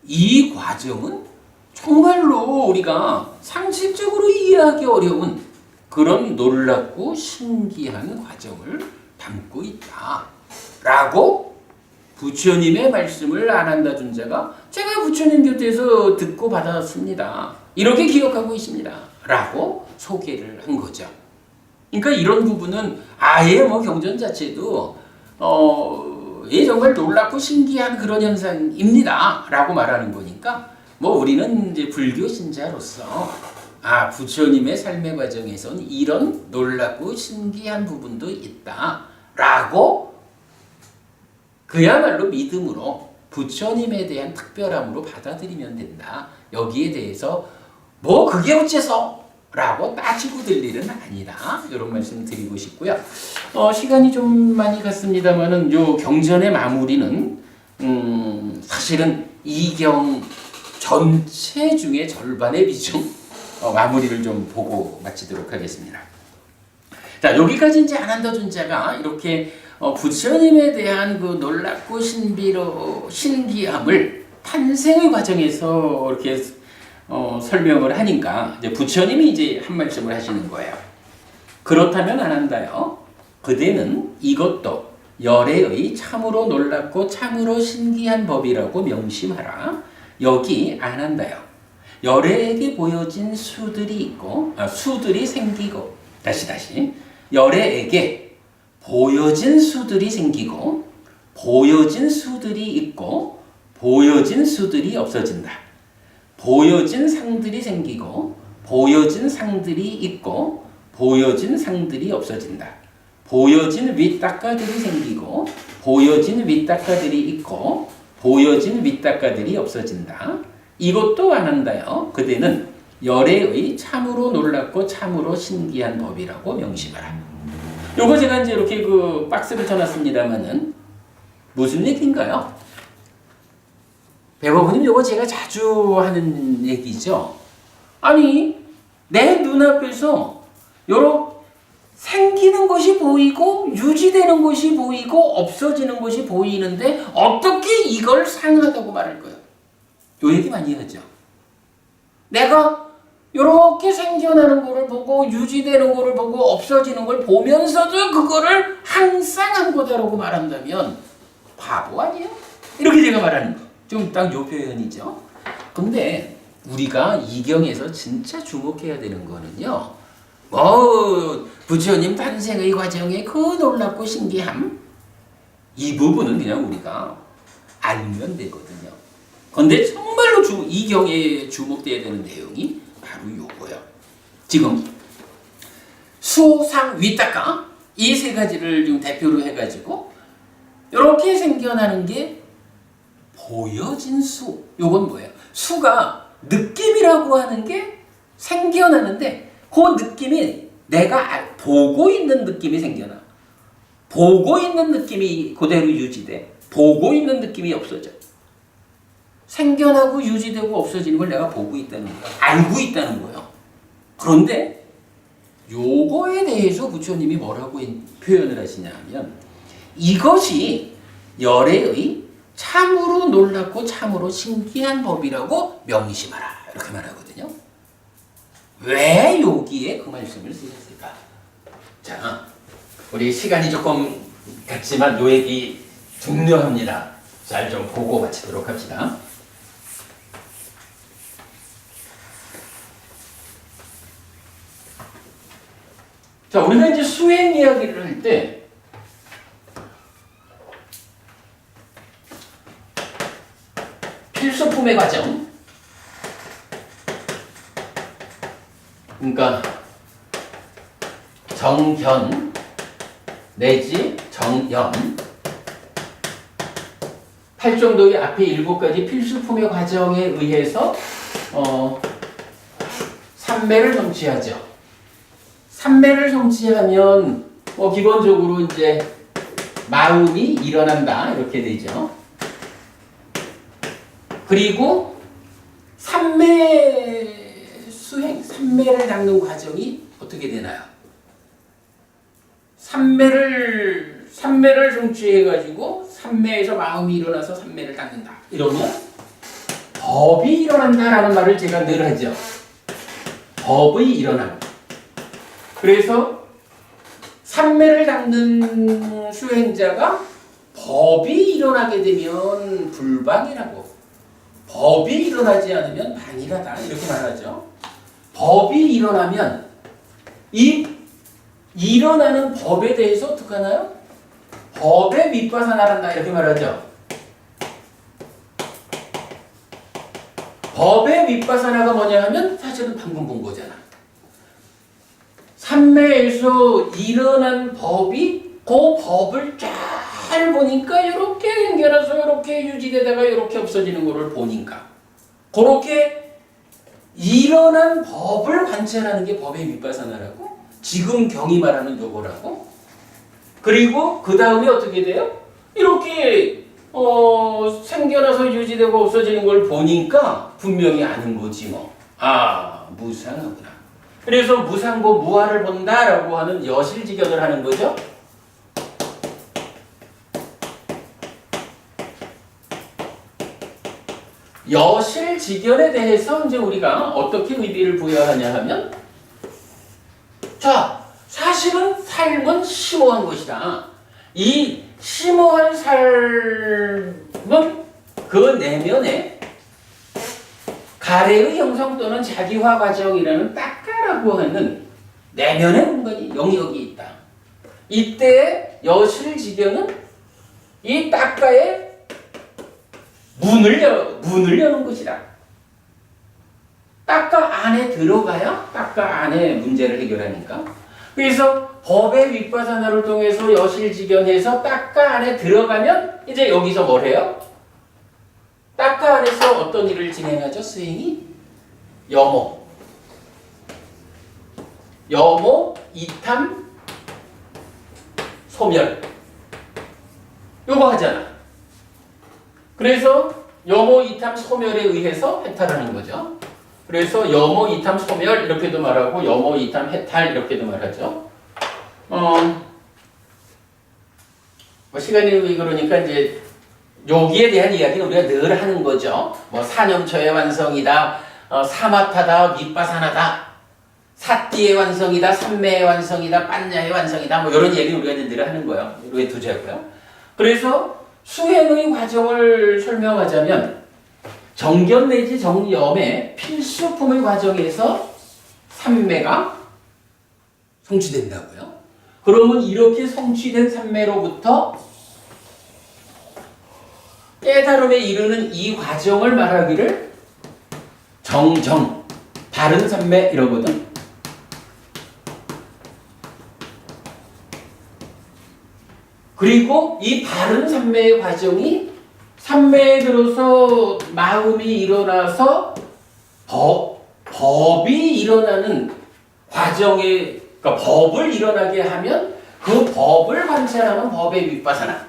S1: 이 과정은 정말로 우리가 상식적으로 이해하기 어려운 그런 놀랍고 신기한 과정을 담고 있다라고 부처님의 말씀을 아난다 존자가 제가 부처님 곁에서 듣고 받았습니다. 이렇게 기억하고 있습니다. 라고 소개를 한 거죠. 그러니까 이런 부분은 아예 경전 자체도 정말 놀랍고 신기한 그런 현상입니다. 라고 말하는 거니까 우리는 이제 불교 신자로서 부처님의 삶의 과정에서는 이런 놀랍고 신기한 부분도 있다. 라고 그야말로 믿음으로 부처님에 대한 특별함으로 받아들이면 된다. 여기에 대해서 그게 어째서? 라고 따지고 들 일은 아니다. 이런 말씀 드리고 싶고요. 시간이 좀 많이 갔습니다만은 요 경전의 마무리는 사실은 이경 전체 중에 절반의 비중 마무리를 좀 보고 마치도록 하겠습니다. 자, 여기까지 이제 아난다 존자가 이렇게 부처님에 대한 그 놀랍고 신기함을 탄생의 과정에서 이렇게 설명을 하니까 이제 부처님이 이제 한 말씀을 하시는 거예요. 그렇다면 아난다요. 그대는 이것도 열애의 참으로 놀랍고 참으로 신기한 법이라고 명심하라. 여기 아난다요. 열애에게 보여진 수들이 있고 수들이 생기고 다시 열애에게 보여진 수들이 생기고 보여진 수들이 있고 보여진 수들이 없어진다. 보여진 상들이 생기고 보여진 상들이 있고 보여진 상들이 없어진다. 보여진 윗닦아들이 생기고 보여진 윗닦아들이 있고 보여진 윗닦아들이 없어진다. 이것도 아난다요. 그대는 열애의 참으로 놀랍고 참으로 신기한 법이라고 명심하라. 요거 제가 이제 이렇게 그 박스를 쳐놨습니다만은 무슨 얘기인가요? 배버부님 요거 제가 자주 하는 얘기죠. 아니 내 눈앞에서 요런 생기는 것이 보이고 유지되는 것이 보이고 없어지는 것이 보이는데 어떻게 이걸 상하다고 말할까요? 요 얘기 많이 하죠. 내가 이렇게 생겨나는 거를 보고 유지되는 거를 보고 없어지는 걸 보면서도 그거를 항상 한 거다라고 말한다면 바보 아니에요? 이렇게 제가 말하는 거. 좀 딱 요 표현이죠. 근데 우리가 이경에서 진짜 주목해야 되는 거는요. 부처님 탄생의 과정에 그 놀랍고 신기함 이 부분은 그냥 우리가 알면 되거든요. 근데 정말로 이경에 주목돼야 되는 내용이 바로 요거예요. 지금 수상 위닦아 이 세 가지를 좀 대표로 해가지고 이렇게 생겨나는 게 보여진 수. 요건 뭐예요? 수가 느낌이라고 하는 게 생겨나는데 그 느낌이 내가 보고 있는 느낌이 생겨나. 보고 있는 느낌이 그대로 유지돼. 보고 있는 느낌이 없어져. 생겨나고 유지되고 없어지는 걸 내가 보고 있다는 거야. 알고 있다는 거예요. 그런데 요거에 대해서 부처님이 뭐라고 표현을 하시냐 하면 이것이 열애의 참으로 놀랍고 참으로 신기한 법이라고 명심하라. 이렇게 말하거든요. 왜 여기에 그 말씀을 쓰셨을까? 자, 우리 시간이 조금 갔지만 요 얘기 중요합니다. 잘 좀 보고 마치도록 합시다. 자, 우리가 이제 수행 이야기를 할 때 필수품의 과정, 그러니까 정견 내지 정연 8정도의 앞에 7가지 필수품의 과정에 의해서 삼매를 성취하죠. 삼매를 성취하면 기본적으로 이제 마음이 일어난다 이렇게 되죠. 그리고 삼매 수행, 삼매를 닦는 과정이 어떻게 되나요? 삼매를 성취해가지고 삼매에서 마음이 일어나서 삼매를 닦는다. 이러면 법이 일어난다라는 말을 제가 늘 하죠. 법의 일어남. 그래서 삼매를 닦는 수행자가 법이 일어나게 되면 불방이라고, 법이 일어나지 않으면 방이라다 이렇게 말하죠. 법이 일어나면 이 일어나는 법에 대해서 어떻게 하나요? 법에 윗바사나를 한다 이렇게 말하죠. 법의 윗바사나가 뭐냐 하면 사실은 방금 본 거잖아. 삼매에서 일어난 법이 그 법을 잘 보니까 이렇게 생겨나서 이렇게 유지되다가 이렇게 없어지는 거를 보니까 그렇게 일어난 법을 관찰하는 게 법의 윗바사나라고, 지금 경이 말하는 요거라고. 그리고 그 다음에 어떻게 돼요? 이렇게 생겨나서 유지되고 없어지는 걸 보니까 분명히 아는 거지 뭐. 아, 무상하구나. 그래서 무상고 무아를 본다라고 하는 여실직연을 하는 거죠. 여실직연에 대해서 이제 우리가 어떻게 의미를 부여하냐 하면, 자, 사실은 삶은 심오한 것이다. 이 심오한 삶은 그 내면에 가래의 형성 또는 자기화 과정이라는 딱가라고 하는 내면의 공간이 영역이 있다. 이때 여실직연은 이 딱가의 문을 여는 것이다. 딱가 안에 들어가야 딱가 안에 문제를 해결하니까. 그래서 법의 윗바사나를 통해서 여실직연해서 딱가 안에 들어가면 이제 여기서 뭘 해요? 딱가 안에서 어떤 일을 진행하죠? 수행이 여모, 이탐, 소멸 요거 하잖아. 그래서 여모, 이탐, 소멸에 의해서 해탈하는 거죠. 그래서 여모, 이탐, 소멸 이렇게도 말하고 여모, 이탐, 해탈 이렇게도 말하죠. 뭐 시간이 그러니까 이제 여기에 대한 이야기는 우리가 늘 하는 거죠. 뭐 사념초의 완성이다, 사마타다, 밑바사나다, 사띠의 완성이다, 삼매의 완성이다, 빤냐의 완성이다, 뭐 이런 얘기는 우리가 이제 늘 하는 거예요. 이렇게 두자고요. 그래서 수행의 과정을 설명하자면 정견 내지 정염의 필수품의 과정에서 삼매가 성취된다고요. 그러면 이렇게 성취된 삼매로부터 깨달음에 이르는 이 과정을 말하기를 정정, 바른 삼매 이러거든. 그리고 이 바른 삼매의 과정이 삼매에 들어서 마음이 일어나서 법이 일어나는 과정에, 그러니까 법을 일어나게 하면 그 법을 관찰하는 법의 윗바사나.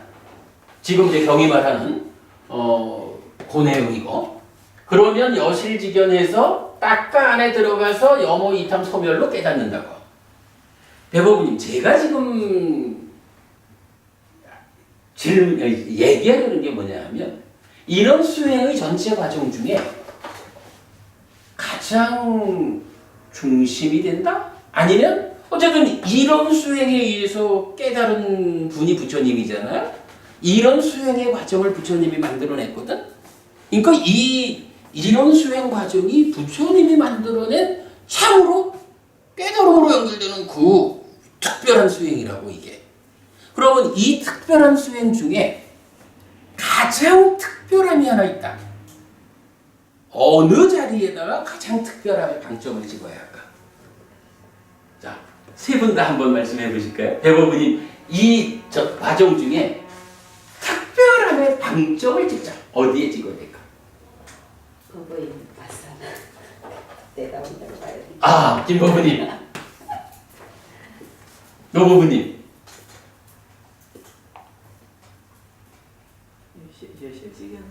S1: 지금 이제 경이 말하는 그 내용이고. 그러면 여실직연해서 딱가 안에 들어가서 염호 이탐 소멸로 깨닫는다고. 대법원님, 제가 지금 얘기하려는 게 뭐냐 하면 이런 수행의 전체 과정 중에 가장 중심이 된다? 아니면 어쨌든 이런 수행에 의해서 깨달은 분이 부처님이잖아요. 이런 수행의 과정을 부처님이 만들어냈거든. 그러니까 이런 수행 과정이 부처님이 만들어낸 참으로 깨달음으로 연결되는 그 특별한 수행이라고 이게. 그러면 이 특별한 수행 중에 가장 특별함이 하나 있다. 어느 자리에다가 가장 특별함의 방점을 찍어야 할까? 자, 세 분 다 한번 말씀해 보실까요? 대법원님, 이 과정 중에 특별함의 방점을 찍자. 어디에 찍어야 될까?
S3: 그거인 바사나. 내가 온다고 봐야 돼.
S1: 아, 김법원님. 노법원님.
S4: 여실직연.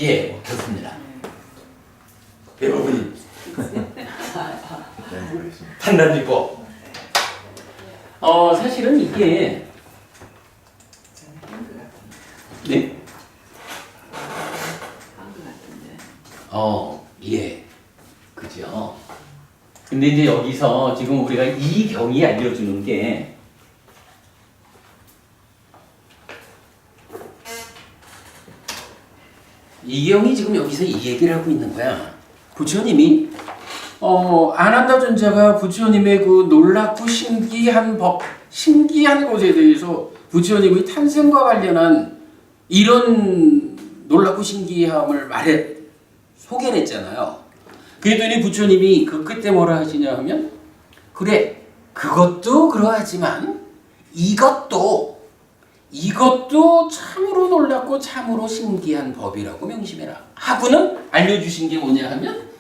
S1: 예, 좋습니다. 대법원님.
S2: 네, 알겠습니다.
S1: 판단비법. 사실은 이게
S4: 저는 한것 같은데.
S1: 네?
S4: 한것 같은데.
S1: 예. 그죠? 근데 이제 여기서 지금 우리가 이 경이 알려주는 게 이경이 지금 여기서 이 얘기를 하고 있는 거야. 부처님이 아난다 존자가 부처님의 그 놀랍고 신기한 법, 신기한 것에 대해서 부처님의 탄생과 관련한 이런 놀랍고 신기함을 소개를 했잖아요. 그랬더니 부처님이 그 끝에 뭐라 하시냐 하면 그래, 그것도 그러하지만 이것도 참으로 놀랍고 참으로 신기한 법이라고 명심해라 하고는 알려주신 게 뭐냐 하면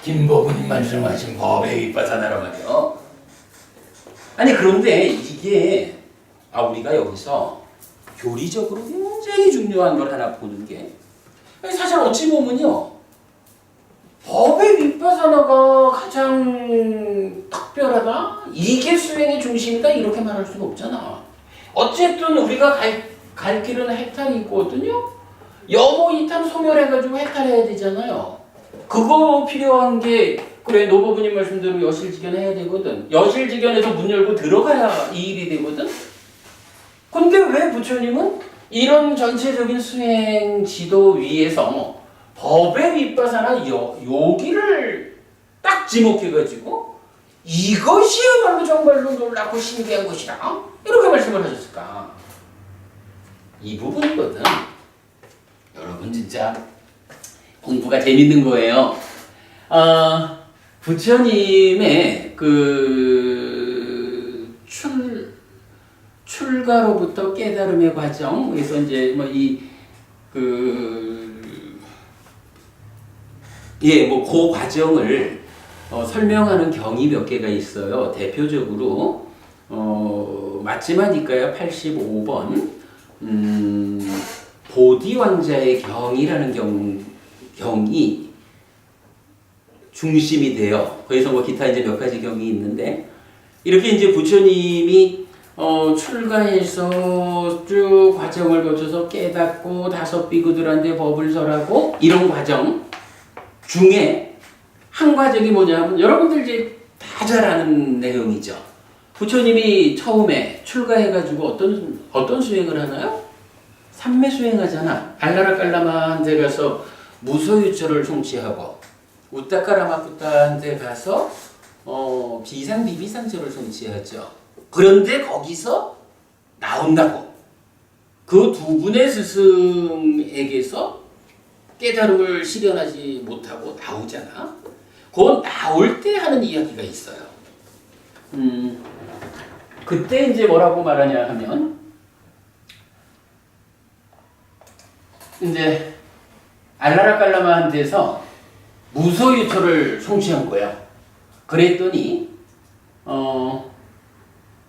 S1: 김법은님 말씀하신 법의 윗바사나란 말이요. 아니 그런데 이게 우리가 여기서 교리적으로 굉장히 중요한 걸 하나 보는 게 사실 어찌 보면요, 법의 윗바사나가 가장 특별하다, 이게 수행의 중심이다 이렇게 말할 수는 없잖아. 어쨌든 우리가 갈 길은 해탈이 있거든요. 염호 이탐 소멸해가지고 해탈해야 되잖아요. 그거 필요한 게 그래, 노법부님 말씀대로 여실직연 해야 되거든. 여실직연에서 문 열고 들어가야 이 일이 되거든. 근데 왜 부처님은 이런 전체적인 수행 지도 위에서 법의 윗바사나 여기를 딱 지목해가지고 이것이야말로 정말로 놀랍고 신기한 것이다 이렇게 말씀을 하셨을까? 이 부분이거든. 여러분 진짜 공부가 재밌는 거예요. 부처님의 그 출가로부터 깨달음의 과정에서 이제 그 과정을 설명하는 경이 몇 개가 있어요. 대표적으로 마지막이니까요. 85번 보디왕자의 경이라는 경이 중심이 돼요. 거기서 기타 이제 몇 가지 경이 있는데 이렇게 이제 부처님이 출가해서 쭉 과정을 거쳐서 깨닫고 다섯 비구들한테 법을 설하고 이런 과정 중에 한 과정이 뭐냐면 여러분들 이제 다 잘 아는 내용이죠. 부처님이 처음에 출가해가지고 어떤 수행을 하나요? 삼매 수행하잖아. 알라라깔라마한테 가서 무소유처를 성취하고 우따까라마쿠타한테 가서 비상비비상처를 성취하죠. 그런데 거기서 나온다고. 그 두 분의 스승에게서 깨달음을 실현하지 못하고 나오잖아. 그 나올 때 하는 이야기가 있어요. 그때 이제 뭐라고 말하냐 하면 이제 알라라깔라마한테서 무소유처를 성취한 거야. 그랬더니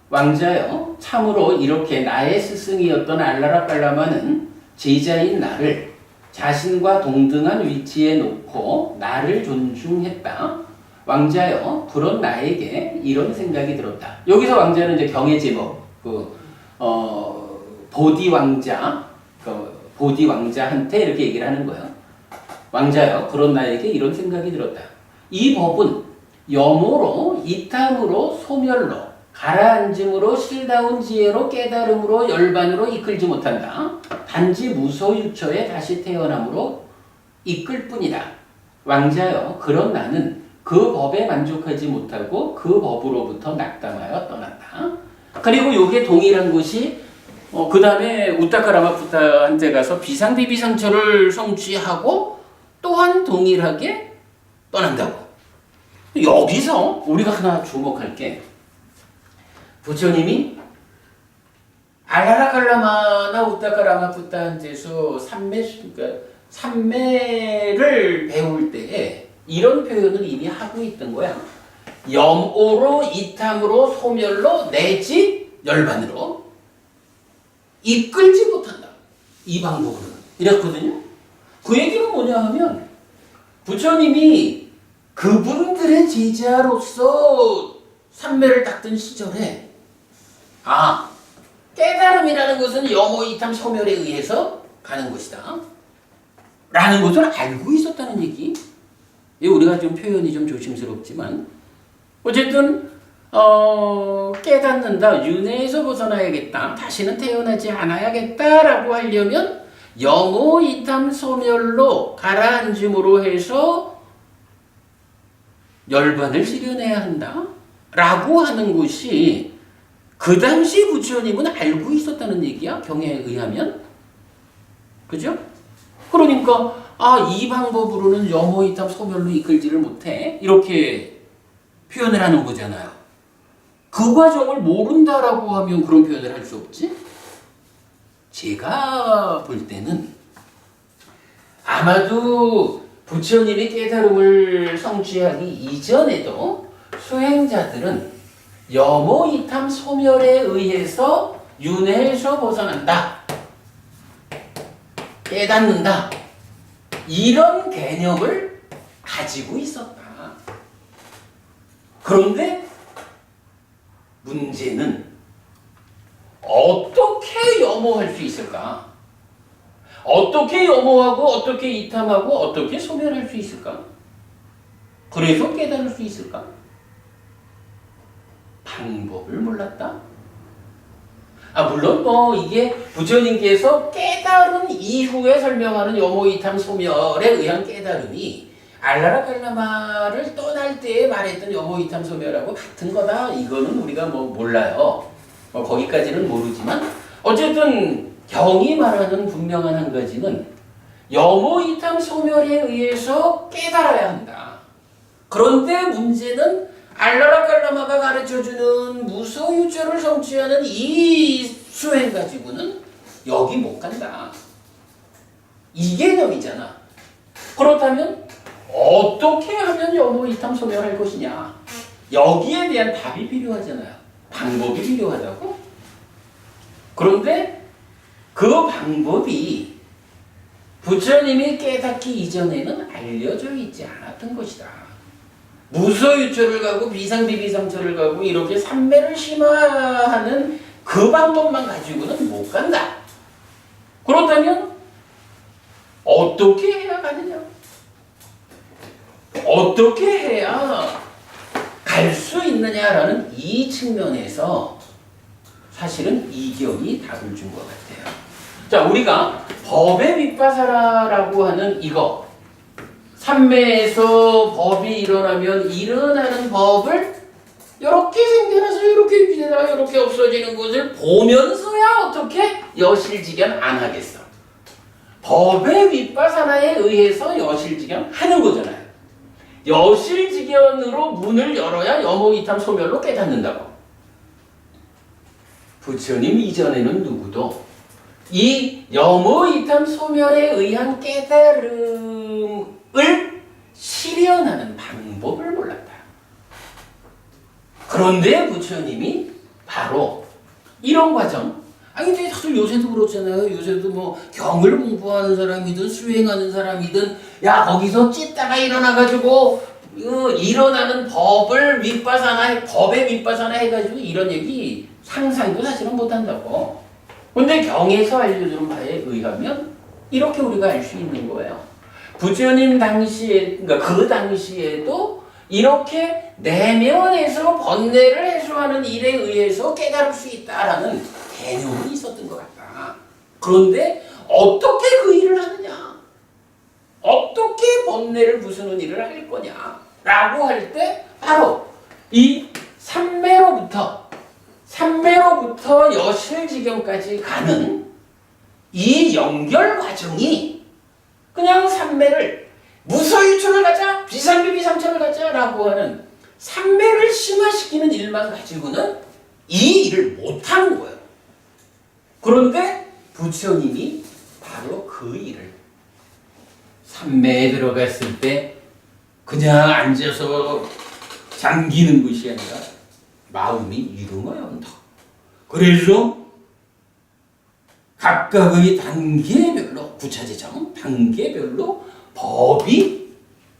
S1: 왕자여, 참으로 이렇게 나의 스승이었던 알라라깔라마는 제자인 나를 자신과 동등한 위치에 놓고 나를 존중했다. 왕자여, 그런 나에게 이런 생각이 들었다. 여기서 왕자는 이제 경의 제목, 보디 왕자한테 이렇게 얘기를 하는 거예요. 왕자여, 그런 나에게 이런 생각이 들었다. 이 법은 염호로, 이탐으로, 소멸로, 가라앉음으로, 실다운 지혜로, 깨달음으로, 열반으로 이끌지 못한다. 단지 무소유처에 다시 태어남으로 이끌 뿐이다. 왕자여, 그런 나는 그 법에 만족하지 못하고 그 법으로부터 낙담하여 떠났다. 그리고 요게 동일한 것이 그 다음에 우따카라마푸타한테 가서 비상비비상처를 성취하고 또한 동일하게 떠난다고. 여기서 우리가 하나 주목할 게 부처님이 알라라칼라마나 우따카라마푸타한테서 삼매를 배울 때에 이런 표현을 이미 하고 있던 거야. 염오로, 이탐으로, 소멸로, 내지 열반으로 이끌지 못한다. 이 방법으로는. 이랬거든요. 그 얘기는 뭐냐 하면 부처님이 그분들의 제자로서 삼매를 닦던 시절에 깨달음이라는 것은 염오, 이탐, 소멸에 의해서 가는 것이다. 라는 것을 알고 있었다는 얘기. 우리가 좀 표현이 좀 조심스럽지만 어쨌든 깨닫는다. 윤회에서 벗어나야겠다. 다시는 태어나지 않아야겠다라고 하려면 염오, 이탐, 소멸로 가라앉음으로 해서 열반을 실현해야 한다. 라고 하는 것이 그 당시 부처님은 알고 있었다는 얘기야. 경에 의하면. 그죠? 그러니까 이 방법으로는 염오, 이탐, 소멸로 이끌지를 못해. 이렇게 표현을 하는 거잖아요. 그 과정을 모른다라고 하면 그런 표현을 할 수 없지? 제가 볼 때는 아마도 부처님이 깨달음을 성취하기 이전에도 수행자들은 염오, 이탐, 소멸에 의해서 윤회에서 벗어난다. 깨닫는다. 이런 개념을 가지고 있었다. 그런데 문제는 어떻게 염오할 수 있을까? 어떻게 염오하고 어떻게 이탐하고 어떻게 소멸할 수 있을까? 그래서 깨달을 수 있을까? 방법을 몰랐다? 물론 이게 부처님께서 깨달은 이후에 설명하는 염오, 이탐, 소멸에 의한 깨달음이 알라라칼라마를 떠날 때에 말했던 염오, 이탐, 소멸하고 같은 거다. 이거는 우리가 몰라요. 거기까지는 모르지만 어쨌든 경이 말하는 분명한 한 가지는 염오, 이탐, 소멸에 의해서 깨달아야 한다. 그런데 문제는 알라라칼라마가 가르쳐주는 무소유처를 성취하는 이 수행 가지고는 여기 못 간다. 이 개념이잖아. 그렇다면 어떻게 하면 염오, 이탐, 소멸할 것이냐? 여기에 대한 답이 필요하잖아요. 방법이 필요하다고? 그런데 그 방법이 부처님이 깨닫기 이전에는 알려져 있지 않았던 것이다. 무소유초를 가고 비상비비상초를 가고 이렇게 삼매를 심화하는 그 방법만 가지고는 못 간다. 그렇다면 어떻게 해야 가느냐? 어떻게 해야 갈 수 있느냐라는 이 측면에서 사실은 이경이 답을 준 것 같아요. 자, 우리가 법의 윗바사라라고 하는 이거 삼매에서 법이 일어나면 일어나는 법을 이렇게 생겨나서 이렇게 유지되다가 이렇게 없어지는 것을 보면서야 어떻게 여실직연 안 하겠어. 법의 윗바사나에 의해서 여실직연 하는 거잖아요. 여실직연으로 문을 열어야 여모이탐 소멸로 깨닫는다고. 부처님 이전에는 누구도 이 여모이탐 소멸에 의한 깨달음을 실현하는 방법을 몰랐다. 그런데 부처님이 바로 이런 과정, 아니 근데 사실 요새도 그렇잖아요. 요새도 뭐 경을 공부하는 사람이든 수행하는 사람이든 야 거기서 찢다가 일어나가지고 일어나는 법을 윗바사나 법의 윗바사나 해가지고 이런 얘기 상상도 사실은 못한다고. 근데 경에서 알려주는 바에 의하면 이렇게 우리가 알 수 있는 거예요. 부처님 당시에, 그러니까 그 당시에도 이렇게 내면에서 번뇌를 해소하는 일에 의해서 깨달을 수 있다라는 개념이 있었던 것 같다. 그런데 어떻게 그 일을 하느냐? 어떻게 번뇌를 부수는 일을 할 거냐? 라고 할 때 바로 이 삼매로부터 여실지경까지 가는 이 연결 과정이 그냥 삼매를 무소유초를 가자, 비상비비상초를 가자 라고 하는 삼매를 심화시키는 일만 가지고는 이 일을 못하는 거예요. 그런데 부처님이 바로 그 일을 삼매에 들어갔을 때 그냥 앉아서 잠기는 것이 아니라 마음이 이루어연다. 그래서 각각의 단계별로 부차지정 단계별로 법이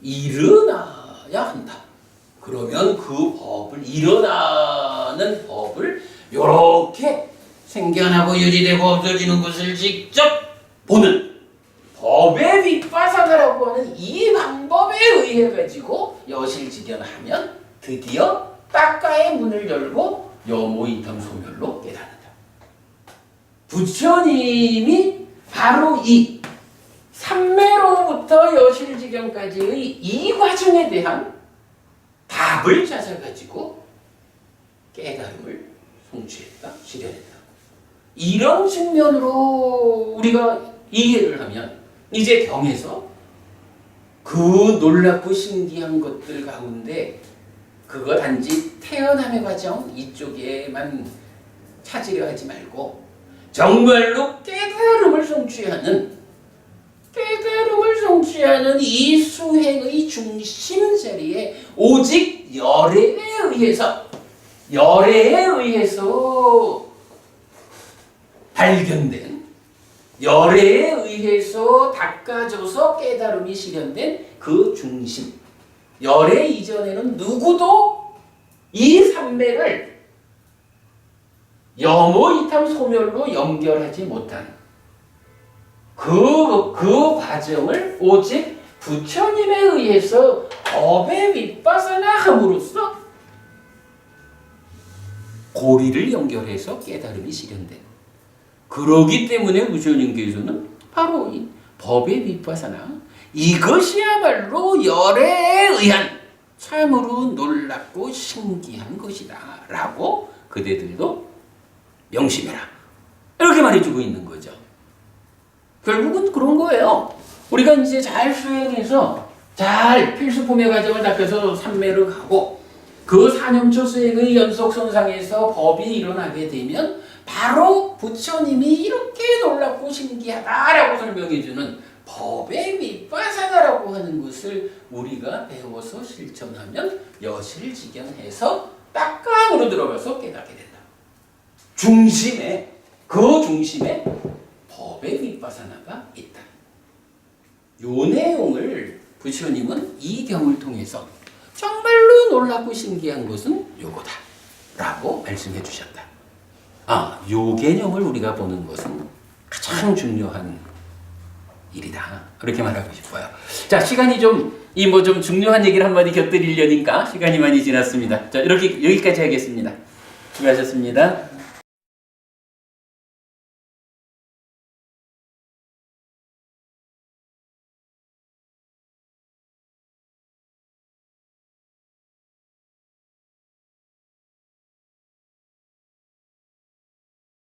S1: 일어나야 한다. 그러면 그 법을 일어나는 법을 이렇게 생겨나고 유지되고 없어지는 것을 직접 보는 법의 윗바사나라고 하는 이 방법에 의해 가지고 여실직연하면 드디어 딱가의 문을 열고 여모이탐 소멸로 깨닫는다. 부처님이 바로 이 삼매로부터 여실직연까지의 이 과정에 대한 답을 찾아가지고 깨달음을 성취했다, 실현했다. 이런 측면으로 우리가 이해를 하면 이제 경에서 그 놀랍고 신기한 것들 가운데 그거 단지 태어남의 과정 이쪽에만 찾으려 하지 말고 정말로 깨달음을 성취하는 이 수행의 중심 자리에 오직 열애에 의해서 발견된 열애에 의해서 닦아져서 깨달음이 실현된 그 중심. 열애 이전에는 누구도 이 삼매를 여모이탐 소멸로 연결하지 못한 그 과정을 오직 부처님에 의해서 법의 윗바사나 함으로써 고리를 연결해서 깨달음이 실현된. 그러기 때문에 부처님께서는 바로 이 법의 윗바사나 이것이야말로 열애에 의한 참으로 놀랍고 신기한 것이다 라고 그대들도 명심해라 이렇게 말해주고 있는 거죠. 결국은 그런 거예요. 우리가 이제 잘 수행해서 잘 필수품의 과정을 닦아서 삼매를 가고 그 사념초 수행의 연속선상에서 법이 일어나게 되면 바로 부처님이 이렇게 놀랍고 신기하다라고 설명해주는 법의 윗바사나라고 하는 것을 우리가 배워서 실천하면 여실직연해서 딱간으로 들어가서 깨닫게 된다. 그 중심에 법의 윗바사나가 있다. 요 내용을 부처님은 이 경을 통해서 정말로 놀랍고 신기한 것은 요거다 라고 말씀해 주셨다. 요 개념을 우리가 보는 것은 가장 중요한 일이다. 그렇게 말하고 싶어요. 자, 시간이 좀 중요한 얘기를 한마디 곁들이려니까 시간이 많이 지났습니다. 자, 이렇게 여기까지 하겠습니다. 수고하셨습니다.